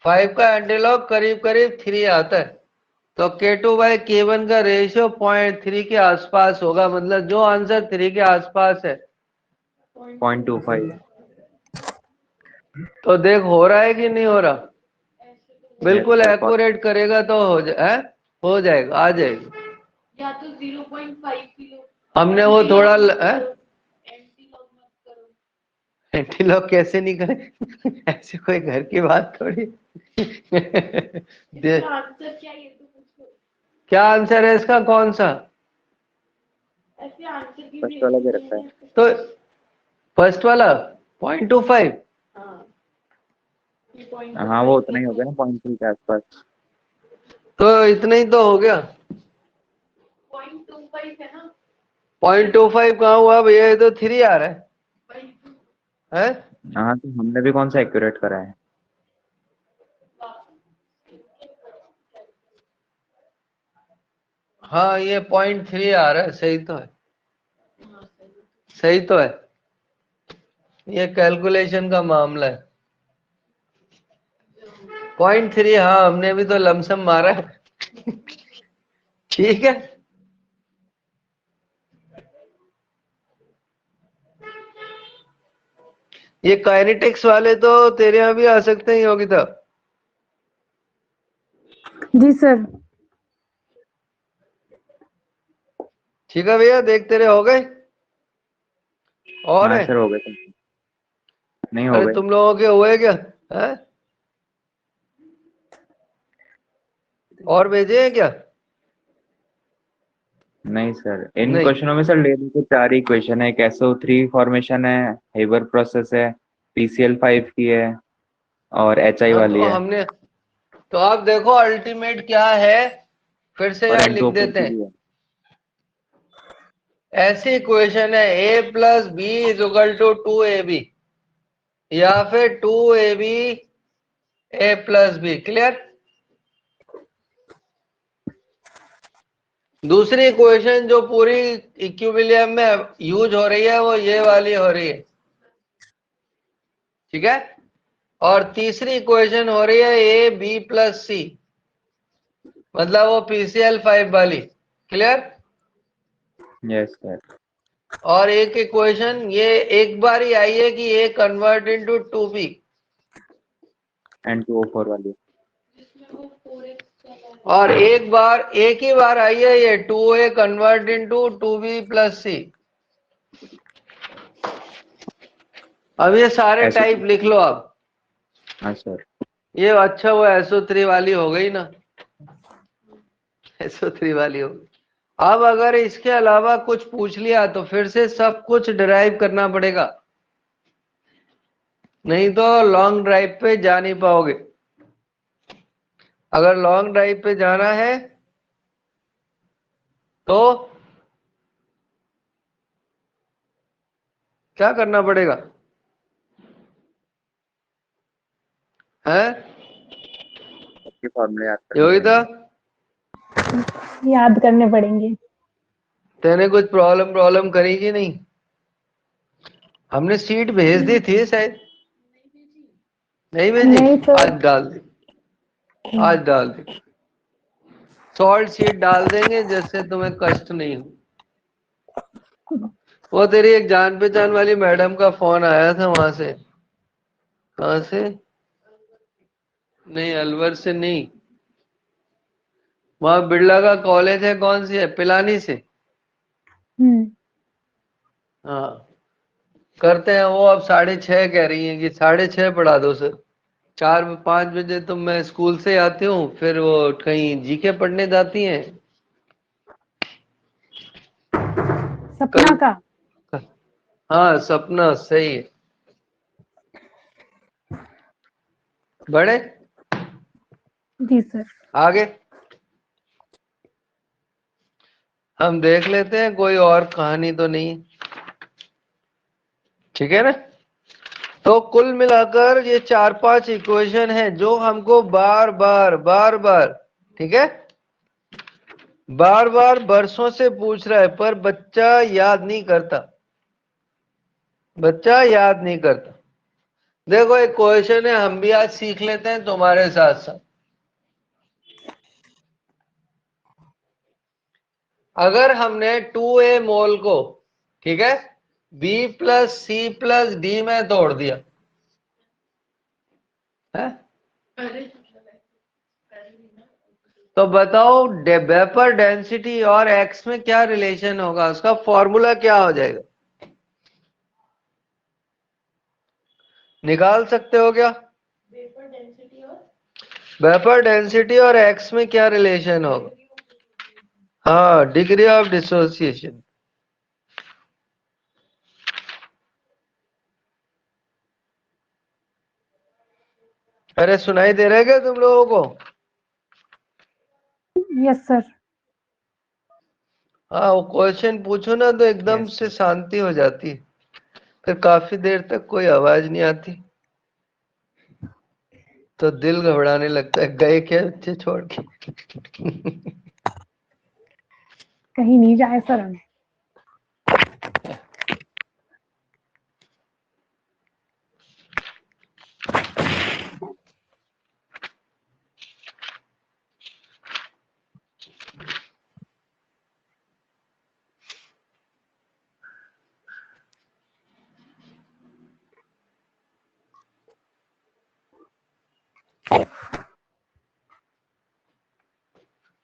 5 का एंटीलॉग करीब करीब 3 आता है, तो K2/K1 का रेशियो 0.3 के आसपास होगा, मतलब जो आंसर 3 के आसपास है। 0.25। तो देख हो रहा है कि नहीं हो रहा, यस बिल्कुल सर। एक्यूरेट करेगा तो हो जाएगा, आ जाएगा। या तो 0.5 किलो हमने वो थोड़ा एंटी लॉग मत करो। एंटीलॉग कैसे नहीं करे ऐसे कोई घर की बात थोड़ी इसका आंसर क्या है ये तो पूछो। क्या आंसर है इसका, कौन सा। ऐसे आंसर की फर्स्ट भी वाला दे नहीं रखा है। है। तो फर्स्ट वाला 0.25, हाँ हाँ वो उतना ही हो गया ना, 0.3 के आसपास। तो इतना ही तो हो गया। 0.25 है ना। 0.25 कहाँ हुआ भैया, ये तो 3 आ रहा है। हाँ तो हमने भी कौन सा एक्यूरेट करा है। हाँ ये 0.3 आ रहा है, सही तो है, सही तो है, ये कैलकुलेशन का मामला है। 0.3, हाँ हमने भी तो लमसम मारा है ठीक है। ये काइनेटिक्स वाले तो तेरे यहाँ भी आ सकते हैं योगिता। जी सर। ठीक है भैया, देखते रहे, हो गए और हाँ है? सर हो गए सर। नहीं हो अरे गए। तुम लोगों के हुए क्या है? और भेजे हैं क्या? नहीं सर, इन नहीं। क्वेश्चनों में सर डेली के 4 ही क्वेश्चन है। एक SO3 फॉर्मेशन है, हेबर प्रोसेस है, PCl5 की है और HI हाँ वाली तो है हमने, तो आप देखो अल्टीमेट क्या है, फिर से और यहाँ लिख N2O4 देते की हैं। भी है। ऐसी इक्वेशन है A+B = 2AB, या फिर 2AB A+B। क्लियर? दूसरी इक्वेशन जो पूरी इक्विलिब्रियम में यूज हो रही है वो ये वाली हो रही है, ठीक है? और तीसरी इक्वेशन हो रही है AB+C, मतलब वो PCl5 वाली। क्लियर? Yes sir. और एक इक्वेशन ये एक बार ही आई है कि A convert into 2B, N2O4 वाली। जिसमें वो 4x चला और एक ही बार आई है ये 2A कन्वर्ट इनटू 2B+C। अब ये सारे ऐसे। टाइप लिख लो आप। हाँ सर। ये अच्छा, वो SO3 वाली हो गई ना, SO3 वाली हो गई। अब अगर इसके अलावा कुछ पूछ लिया तो फिर से सब कुछ डिराइव करना पड़ेगा, नहीं तो लॉन्ग ड्राइव पे जा नहीं पाओगे। अगर लॉन्ग ड्राइव पे जाना है तो क्या करना पड़ेगा है? सबके फॉर्मूले याद करने योगिता, पड़ेंगे। याद करने पड़ेंगे। तेने कुछ प्रॉब्लम प्रॉब्लम करी कि नहीं? हमने सीट भेज दी थी शायद, नहीं भेजी? नहीं सर। आज डाल दी, आज डाल दी। सॉल्ट सीट डाल देंगे जिससे तुम्हें कष्ट नहीं हो। वो तेरी एक जान पहचान वाली मैडम का फोन आया था वहां से। कहाँ से? नहीं, अलवर से नहीं, वहां बिरला का कॉलेज है, कौन सी है, पिलानी से। हम्म। हाँ, करते हैं वो। अब 6:30 कह रही हैं कि 6:30 पढ़ा दो सर। 4-5 बजे तो मैं स्कूल से आती हूँ, फिर वो कहीं जीके पढ़ने जाती हैं। कल, सपना का। हाँ सपना सही है। बड़े जी सर। आगे हम देख लेते हैं, कोई और कहानी तो नहीं, ठीक है ना? तो कुल मिलाकर ये 4-5 इक्वेशन है जो हमको बार बार, ठीक है, बार बार बरसों से पूछ रहा है, पर बच्चा याद नहीं करता, बच्चा याद नहीं करता। देखो एक क्वेश्चन है, हम भी आज सीख लेते हैं तुम्हारे साथ साथ। अगर हमने 2A मोल को, ठीक है, B+C+D में तोड़ दिया है, अरे तो बताओ वेपर डेंसिटी और एक्स में क्या रिलेशन होगा, उसका फॉर्मूला क्या हो जाएगा? निकाल सकते हो क्या? वेपर डेंसिटी और वेपर डेंसिटी और एक्स में क्या रिलेशन होगा? हाँ, डिग्री ऑफ डिसोसिएशन। अरे सुनाई दे रहा है क्या तुम लोगों को? Yes sir. हाँ, वो क्वेश्चन पूछो ना तो एकदम यस से सर। शांति हो जाती है, फिर काफी देर तक कोई आवाज नहीं आती, तो दिल घबराने लगता है, गए क्या बच्चे छोड़ के? कहीं नहीं जाए सर हम।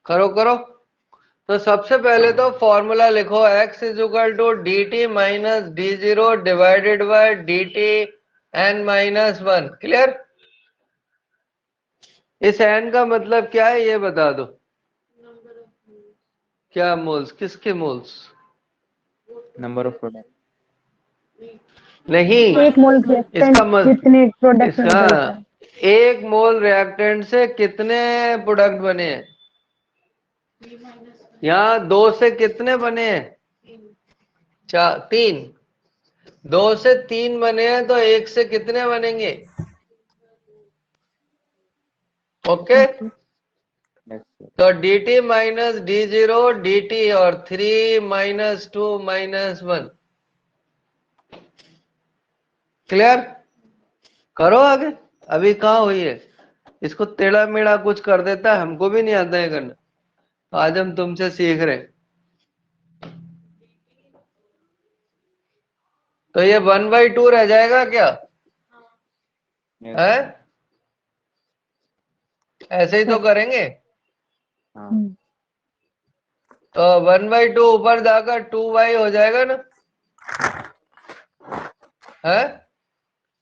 करो करो। तो सबसे पहले तो फॉर्मूला लिखो, x is equal to D T minus D zero divided by D T N minus one. Clear? इस n का मतलब क्या है ये बता दो। Number of moles. क्या मोल्स? किसके मोल्स? Number of product. नहीं, एक मोल रिएक्टेंट इसका जितने प्रोडक्ट में इसका निकलता है। एक मोल रिएक्टेंट से कितने प्रोडक्ट बने हैं? 3 माइनस 1 यहाँ दो से कितने बने हैं? 3। चार, तीन। दो से तीन बने हैं तो एक से कितने बनेंगे? Okay, yes sir. तो d T minus D zero d t और 3 - 2 - 1। क्लियर? करो आगे। अभी कहाँ हुई है? इसको टेढ़ा मेढ़ा कुछ कर देता है, हमको भी नहीं आता है करना। आज हम तुमसे सीख रहे हैं। तो ये 1/2 रह जाएगा क्या? यस है? सर। ऐसे ही तो करेंगे। हाँ तो 1/2 ऊपर जाकर 2y हो जाएगा ना? है?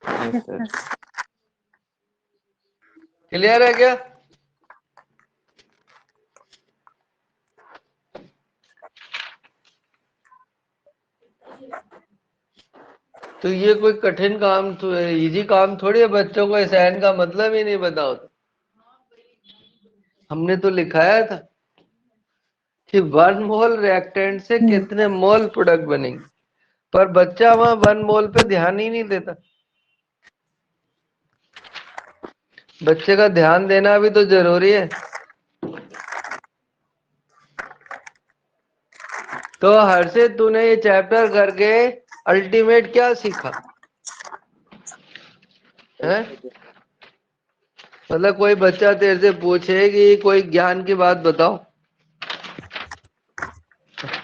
Yes sir. क्लियर है क्या? तो ये कोई कठिन काम तो इजी काम थोड़ी है, बच्चों को इस एन का मतलब ही नहीं बताओ तो। हमने तो लिखाया था कि 1 मोल रिएक्टेंट से कितने मोल प्रोडक्ट बनेंगे, पर बच्चा वहां 1 मोल पे ध्यान ही नहीं देता। बच्चे का ध्यान देना भी तो जरूरी है। तो हर्षित, तूने ये चैप्टर करके अल्टीमेट क्या सीखा है? मतलब कोई बच्चा तेरे से पूछे कि कोई ज्ञान की बात बताओ,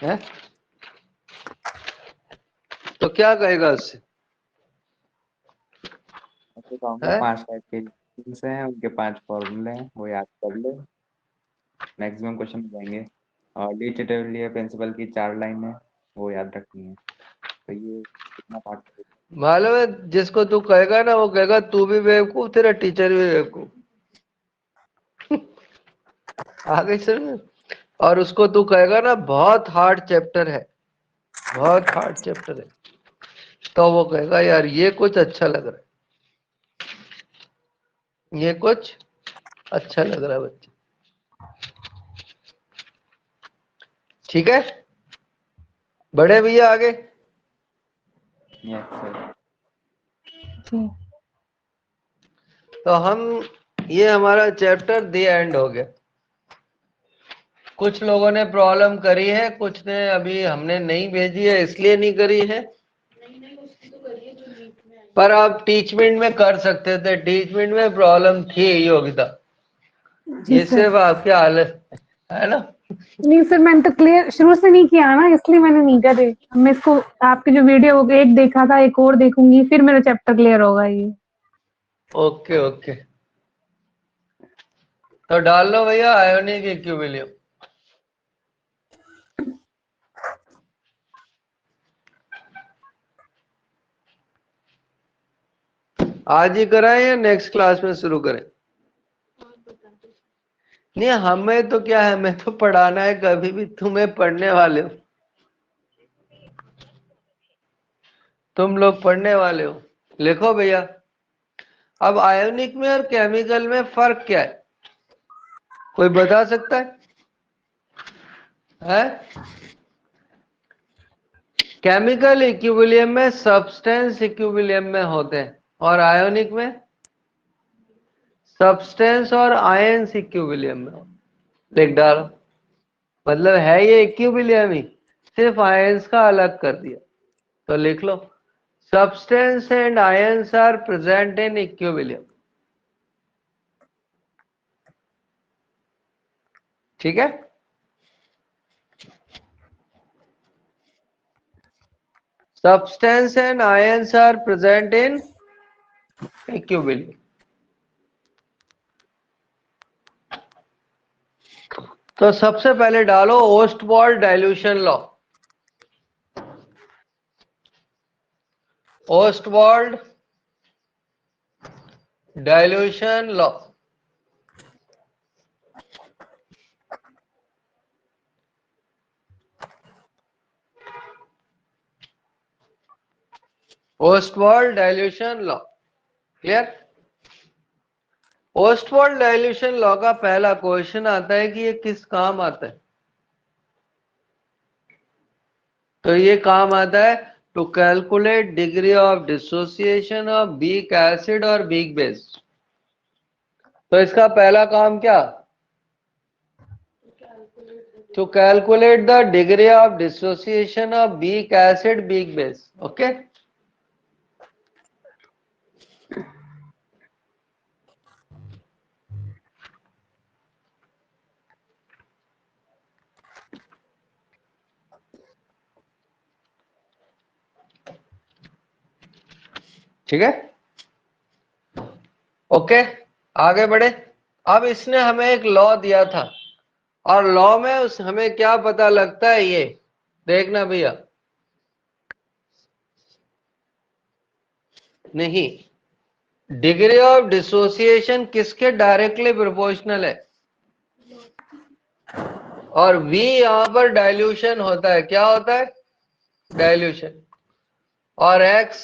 है? तो क्या कहेगा उससे? तो कहूँगा है? 5 टाइप के इक्वेशंस हैं, उनके 5 फॉर्मूले हैं, वो याद कर ले। मैक्सिमम क्वेश्चन हो जाएंगे। और डी चिटरलियर प्रिंसिपल की 4 लाइन है, वो याद रखनी है। तो ये कितना पार्ट है? मालूम है, जिसको तू कहेगा ना वो कहेगा तू भी बेवकूफ, तेरा टीचर भी बेवकूफ। आगे चल। और उसको तू कहेगा ना बहुत हार्ड चैप्टर है, बहुत हार्ड चैप्टर है, तो वो कहेगा यार ये कुछ अच्छा लग रहा है, ये कुछ अच्छा लग रहा है बच्चे। ठीक है, बड़े भैया आगे। Yes sir. तो हम, ये हमारा चैप्टर द एंड हो गया। कुछ लोगों ने प्रॉब्लम करी है, कुछ ने अभी हमने नहीं भेजी है इसलिए नहीं करी है, नहीं उसकी तो करिए जो नीट में आई। पर आप टीचमेंट में कर सकते थे। टीचमेंट में प्रॉब्लम थी योगिता, जी ये सर। सिर्फ आपके हालत है ना। नहीं सर, मैंने तो क्लियर शुरू से नहीं किया ना, इसलिए मैंने नहीं करे। मैं इसको आपके जो वीडियो हो गए, एक देखा था, एक और देखूंगी, फिर मेरा चैप्टर क्लियर होगा ये। ओके ओके, तो डाल लो भैया आयोनिक इक्विलिब्रियम। आज ही कराएं या नेक्स्ट क्लास में शुरू करें? और बता दो। नहीं, हमें तो क्या है, हमें तो पढ़ाना है, कभी भी तुम्हें पढ़ने वाले हो, तुम लोग पढ़ने वाले हो। लिखो भैया। अब आयोनिक में और केमिकल में फर्क क्या है, कोई बता सकता है? केमिकल इक्विलिब्रियम में सब्सटेंस इक्विलिब्रियम में होते हैं, और आयोनिक में सब्सटेंस और आयंस इक्विलिब्रियम में होते हैं। लिख डालो, मतलब है ये इक्विलिब्रियम ही, सिर्फ आयंस का अलग कर दिया। तो लिख लो, substance and ions are present in equilibrium. ठीक है, substance and ions are present in equilibrium. तो सबसे पहले डालो Ostwald dilution law. Ostwald dilution law. Ostwald dilution law, clear. Ostwald dilution law का पहला क्वेश्चन आता है कि ये किस काम आता है। तो ये काम आता है to calculate degree of dissociation of weak acid और वीक बेस। तो इसका पहला काम क्या, to calculate the degree of dissociation of weak acid weak base. Okay, ठीक है। ओके, आगे बढ़े। अब इसने हमें एक लॉ दिया था और लॉ में हमें क्या पता लगता है, ये देखना भैया। नहीं, डिग्री ऑफ डिसोसिएशन किसके डायरेक्टली प्रोपोर्शनल है, और V यहां पर डाइल्यूशन होता है। क्या होता है, डाइल्यूशन। और X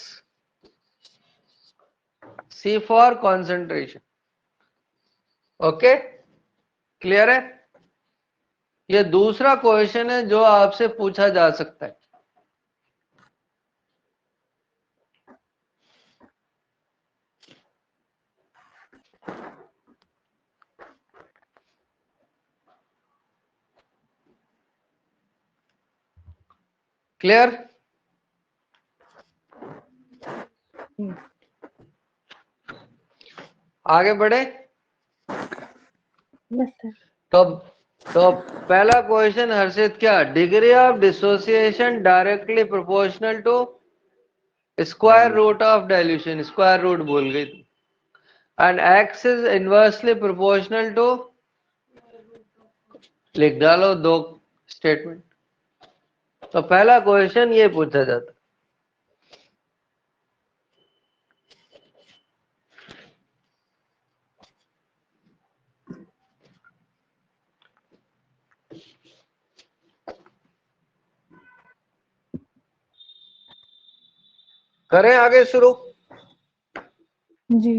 C for concentration. Okay, clear है। ये दूसरा क्वेश्चन है जो आपसे पूछा जा सकता है। क्लियर, आगे बढ़े। तो पहला क्वेश्चन हर्षित, क्या degree of dissociation directly proportional to square root of dilution. Square root भूल गई, and X is inversely proportional to, लिख डालो दो स्टेटमेंट। तो पहला क्वेश्चन ये पूछा जाता। करें आगे शुरू। जी।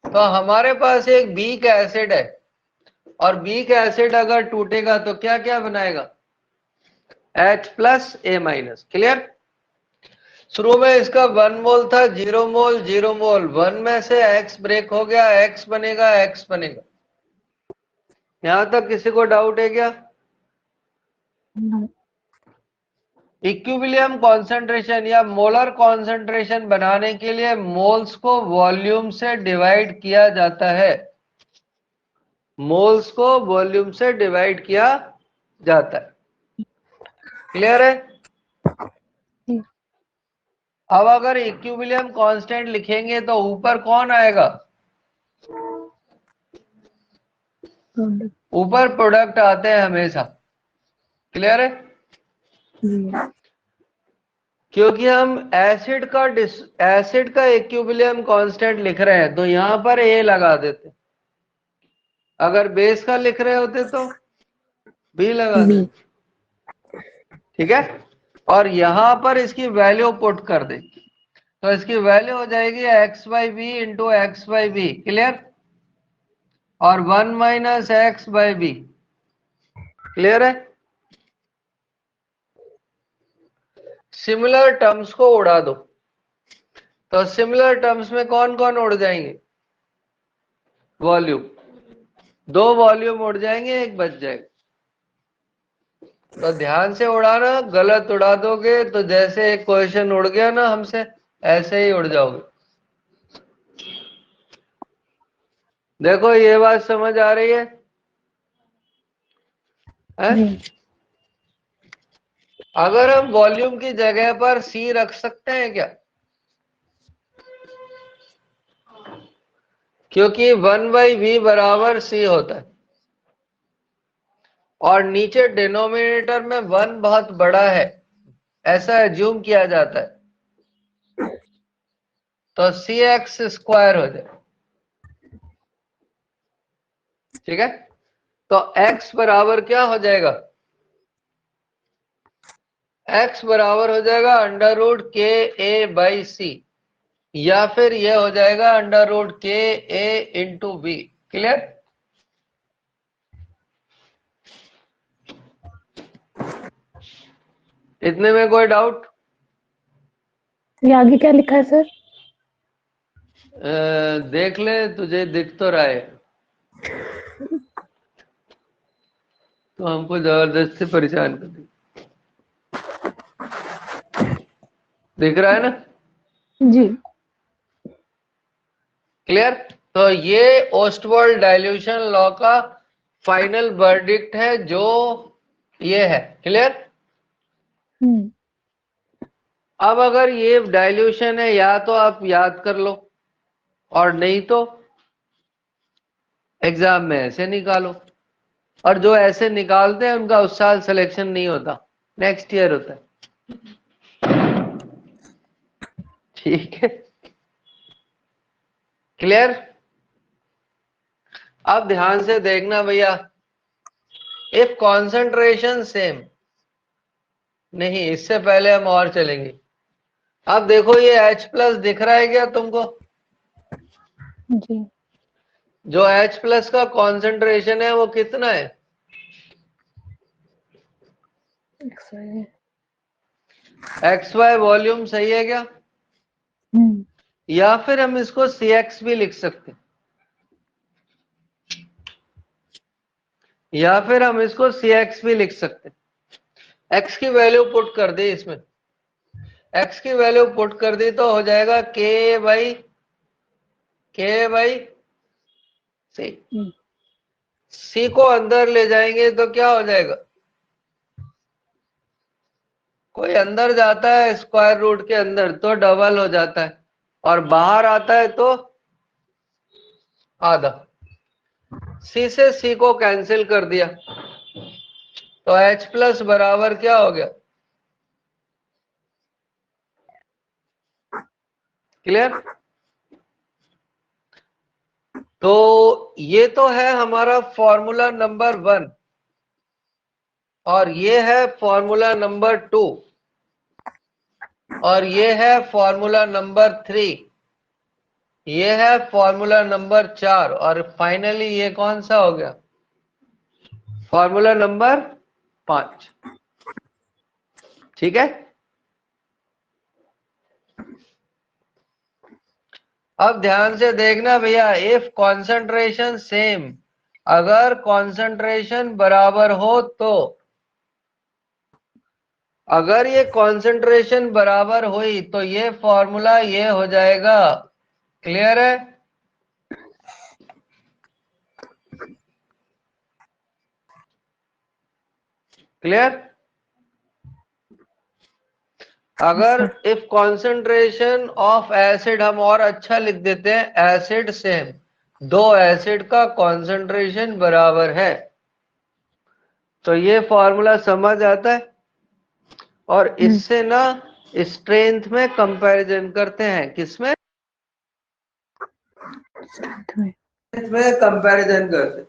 तो हमारे पास एक वीक एसिड है, और वीक एसिड अगर टूटेगा तो क्या क्या बनाएगा, H plus A minus. Clear. शुरू में इसका 1 मोल था, 0 मोल 0 मोल, 1 में से X ब्रेक हो गया, X बनेगा, X बनेगा। यहां तक किसी को डाउट है क्या। इक्विलिब्रियम कॉन्सेंट्रेशन या मोलर कॉन्सेंट्रेशन बनाने के लिए मोल्स को वॉल्यूम से डिवाइड किया जाता है। मोल्स को वॉल्यूम से डिवाइड किया जाता है। क्लियर है। अब अगर इक्विलिब्रियम कांस्टेंट लिखेंगे तो ऊपर कौन आएगा, ऊपर प्रोडक्ट आते हैं हमेशा। क्लियर है। क्योंकि हम एसिड का इक्विलिब्रियम कांस्टेंट लिख रहे हैं तो यहां पर A लगा देते। अगर बेस का लिख रहे होते तो B लगा देते। ठीक है। और यहां पर इसकी वैल्यू पुट कर दे, तो इसकी वैल्यू हो जाएगी X by B into X by B. Clear. और 1 minus X by B. Clear है। सिमिलर टर्म्स को उड़ा दो, तो सिमिलर टर्म्स में कौन कौन उड़ जाएंगे, वॉल्यूम। 2 वॉल्यूम उड़ जाएंगे, एक बच जाएगा। तो ध्यान से उड़ाना, गलत उड़ा दोगे तो जैसे एक क्वेश्चन उड़ गया ना हमसे, ऐसे ही उड़ जाओगे। देखो ये बात समझ आ रही है, अगर हम वॉल्यूम की जगह पर C रख सकते हैं क्या, क्योंकि 1/V बराबर C होता है। और नीचे डिनोमिनेटर में 1 बहुत बड़ा है, ऐसा एज्यूम किया जाता है, तो cx स्क्वायर हो जाए। ठीक है, तो x बराबर क्या हो जाएगा? x बराबर हो जाएगा अंडर रूट के ए बाई सी, या फिर यह हो जाएगा अंडर रूट के ए इंटू बी। क्लियर? इतने में कोई डाउट? ये आगे क्या लिखा है सर? देख ले, तुझे दिख तो रहा है, तो हमको जबरदस्ती परेशान कर दी। दिख रहा है ना? जी। क्लियर? तो ये ओस्टवर्ल्ड डाइल्यूशन लॉ का फाइनल वर्डिक्ट है, जो ये है। क्लियर? अब अगर ये डाइल्यूशन है, या तो आप याद कर लो, और नहीं तो एग्जाम में ऐसे निकालो। और जो ऐसे निकालते हैं उनका उस साल सिलेक्शन नहीं होता, नेक्स्ट ईयर होता है। ठीक है, क्लियर? अब ध्यान से देखना भैया, इफ कॉन्सेंट्रेशन सेम, नहीं इससे पहले हम और चलेंगे। अब देखो ये H प्लस दिख रहा है क्या तुमको? जी। जो H प्लस का कॉन्सेंट्रेशन है वो कितना है? XY वॉल्यूम, सही है क्या? या फिर हम इसको CX भी लिख सकते हैं, या फिर हम इसको CX भी लिख सकते हैं। X की वैल्यू पुट कर दी इसमें, X की वैल्यू पुट कर दी तो हो जाएगा K बाई C। C को अंदर ले जाएंगे तो क्या हो जाएगा? कोई अंदर जाता है स्क्वायर रूट के अंदर तो डबल हो जाता है, और बाहर आता है तो आधा। C से C को कैंसिल कर दिया, तो H प्लस बराबर क्या हो गया? क्लियर? तो ये तो है हमारा फॉर्मूला नंबर 1, और ये है फॉर्मूला नंबर 2, और ये है फॉर्मूला नंबर 3, ये है फॉर्मूला नंबर 4, और फाइनली ये कौन सा हो गया? Formula number 5। ठीक है, अब ध्यान से देखना भैया, इफ कॉन्सेंट्रेशन सेम, अगर कॉन्सेंट्रेशन बराबर हो तो, अगर ये कॉन्सेंट्रेशन बराबर हुई तो ये फॉर्मूला ये हो जाएगा। क्लियर है? क्लियर? अगर इफ कॉन्सेंट्रेशन ऑफ एसिड, हम और अच्छा लिख देते हैं, एसिड सेम, दो एसिड का कॉन्सेंट्रेशन बराबर है, तो ये फॉर्मूला समझ आता है। और इससे ना स्ट्रेंथ में कंपैरिजन करते हैं, किसमें? स्ट्रेंथ में कंपैरिजन करते हैं।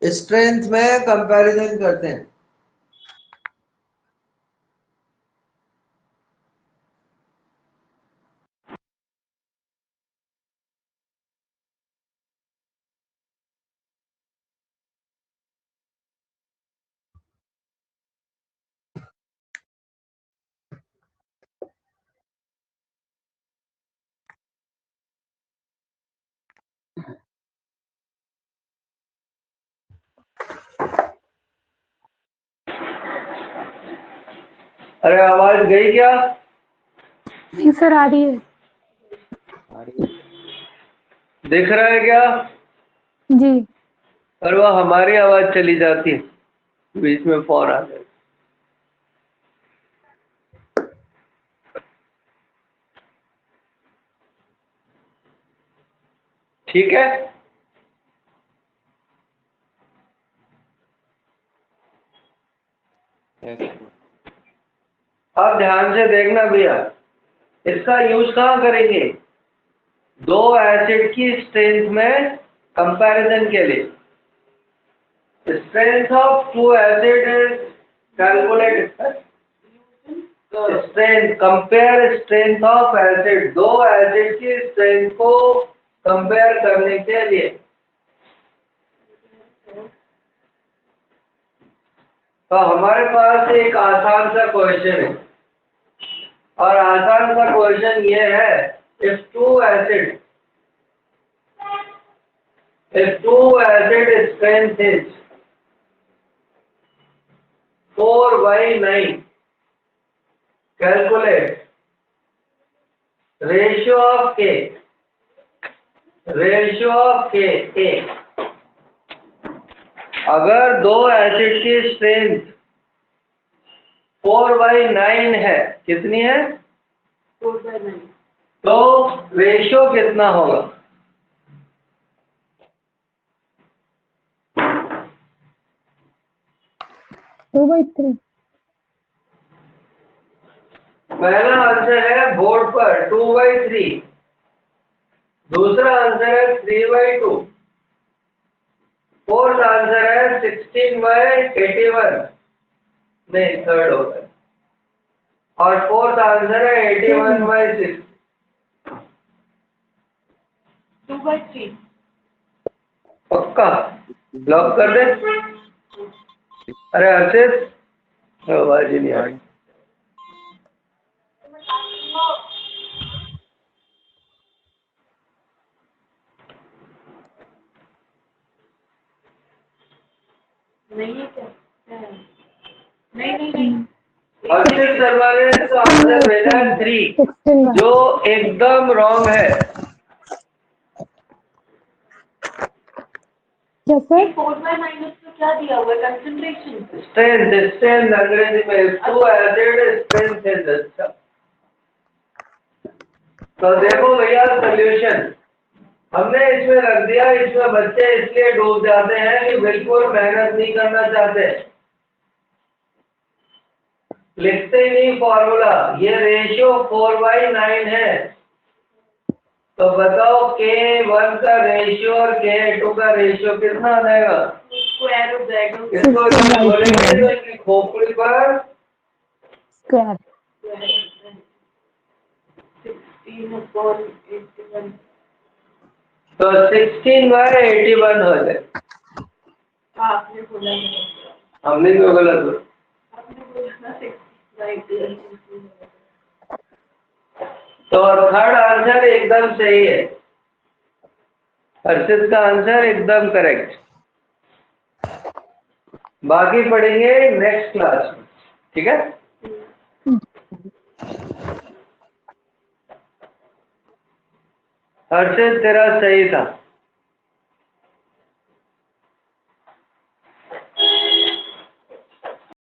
स्ट्रेंथ में कंपैरिजन करते हैं। अरे आवाज गई क्या? नहीं सर, आ रही है। दिख रहा है क्या? जी। और वो हमारी आवाज चली जाती है, बीच में फोन आ जाए। ठीक है, यस अब ध्यान से देखना भैया, इसका यूज कहाँ करेंगे? दो एसिड की स्ट्रेंथ में कंपैरिजन के लिए। Strength of two acid is calculate strength, compare strength of acid, दो एसिड की स्ट्रेंथ को कंपेयर करने के लिए। तो हमारे पास एक आसान सा क्वेश्चन है, और आसान सा क्वेश्चन ये है, if two acid strength is 4/9, calculate ratio of K A। अगर दो एसिड की स्ट्रेंथ 4/9 है, कितनी है? 4/9। तो रेशियो कितना होगा? Two by three. पहला आंसर है बोर्ड पर 2/3, दूसरा आंसर है 3/2, फोर्थ आंसर है 16/81, नहीं थर्ड होगा, और फोर्थ आंसर है 81/6। 2/3। पक्का लॉक कर दे? अरे हर्षित आवाज ही नहीं आ रही। नहीं है क्या? नहीं। हर्षित शर्मा ने तो आंसर भेजा है 3, 16 जो एकदम रॉन्ग है। क्या सर? 4/9 में क्या दिया हुआ है? कंसंट्रेशन। स्ट्रेंथ अंग्रेजी में टू एसिड स्ट्रेंथ है। अच्छा, तो देखो भैया सॉल्यूशन हमने इसमें रख दिया। इसमें बच्चे इसलिए डूब जाते हैं कि बिल्कुल मेहनत नहीं करना चाहते, लिखते ही नहीं फॉर्मूला। ये रेशियो 4/9 है, तो बताओ K1 का रेशियो और K2 का रेशियो कितना आ जाएगा? स्क्वायर हो जाएगा। इसको जब बोलेंगे तो इनकी खोपड़ी पर स्क्वायर। 16/81। तो 16/81 हो जाए। आपने बोला है। हमने क्यों गलत बोला? आपने बोला ना 6/81। तो थर्ड आंसर एकदम सही है, हर्षित का आंसर एकदम करेक्ट। बाकी पढ़ेंगे नेक्स्ट क्लास में, ठीक है? हर्षित तेरा सही था।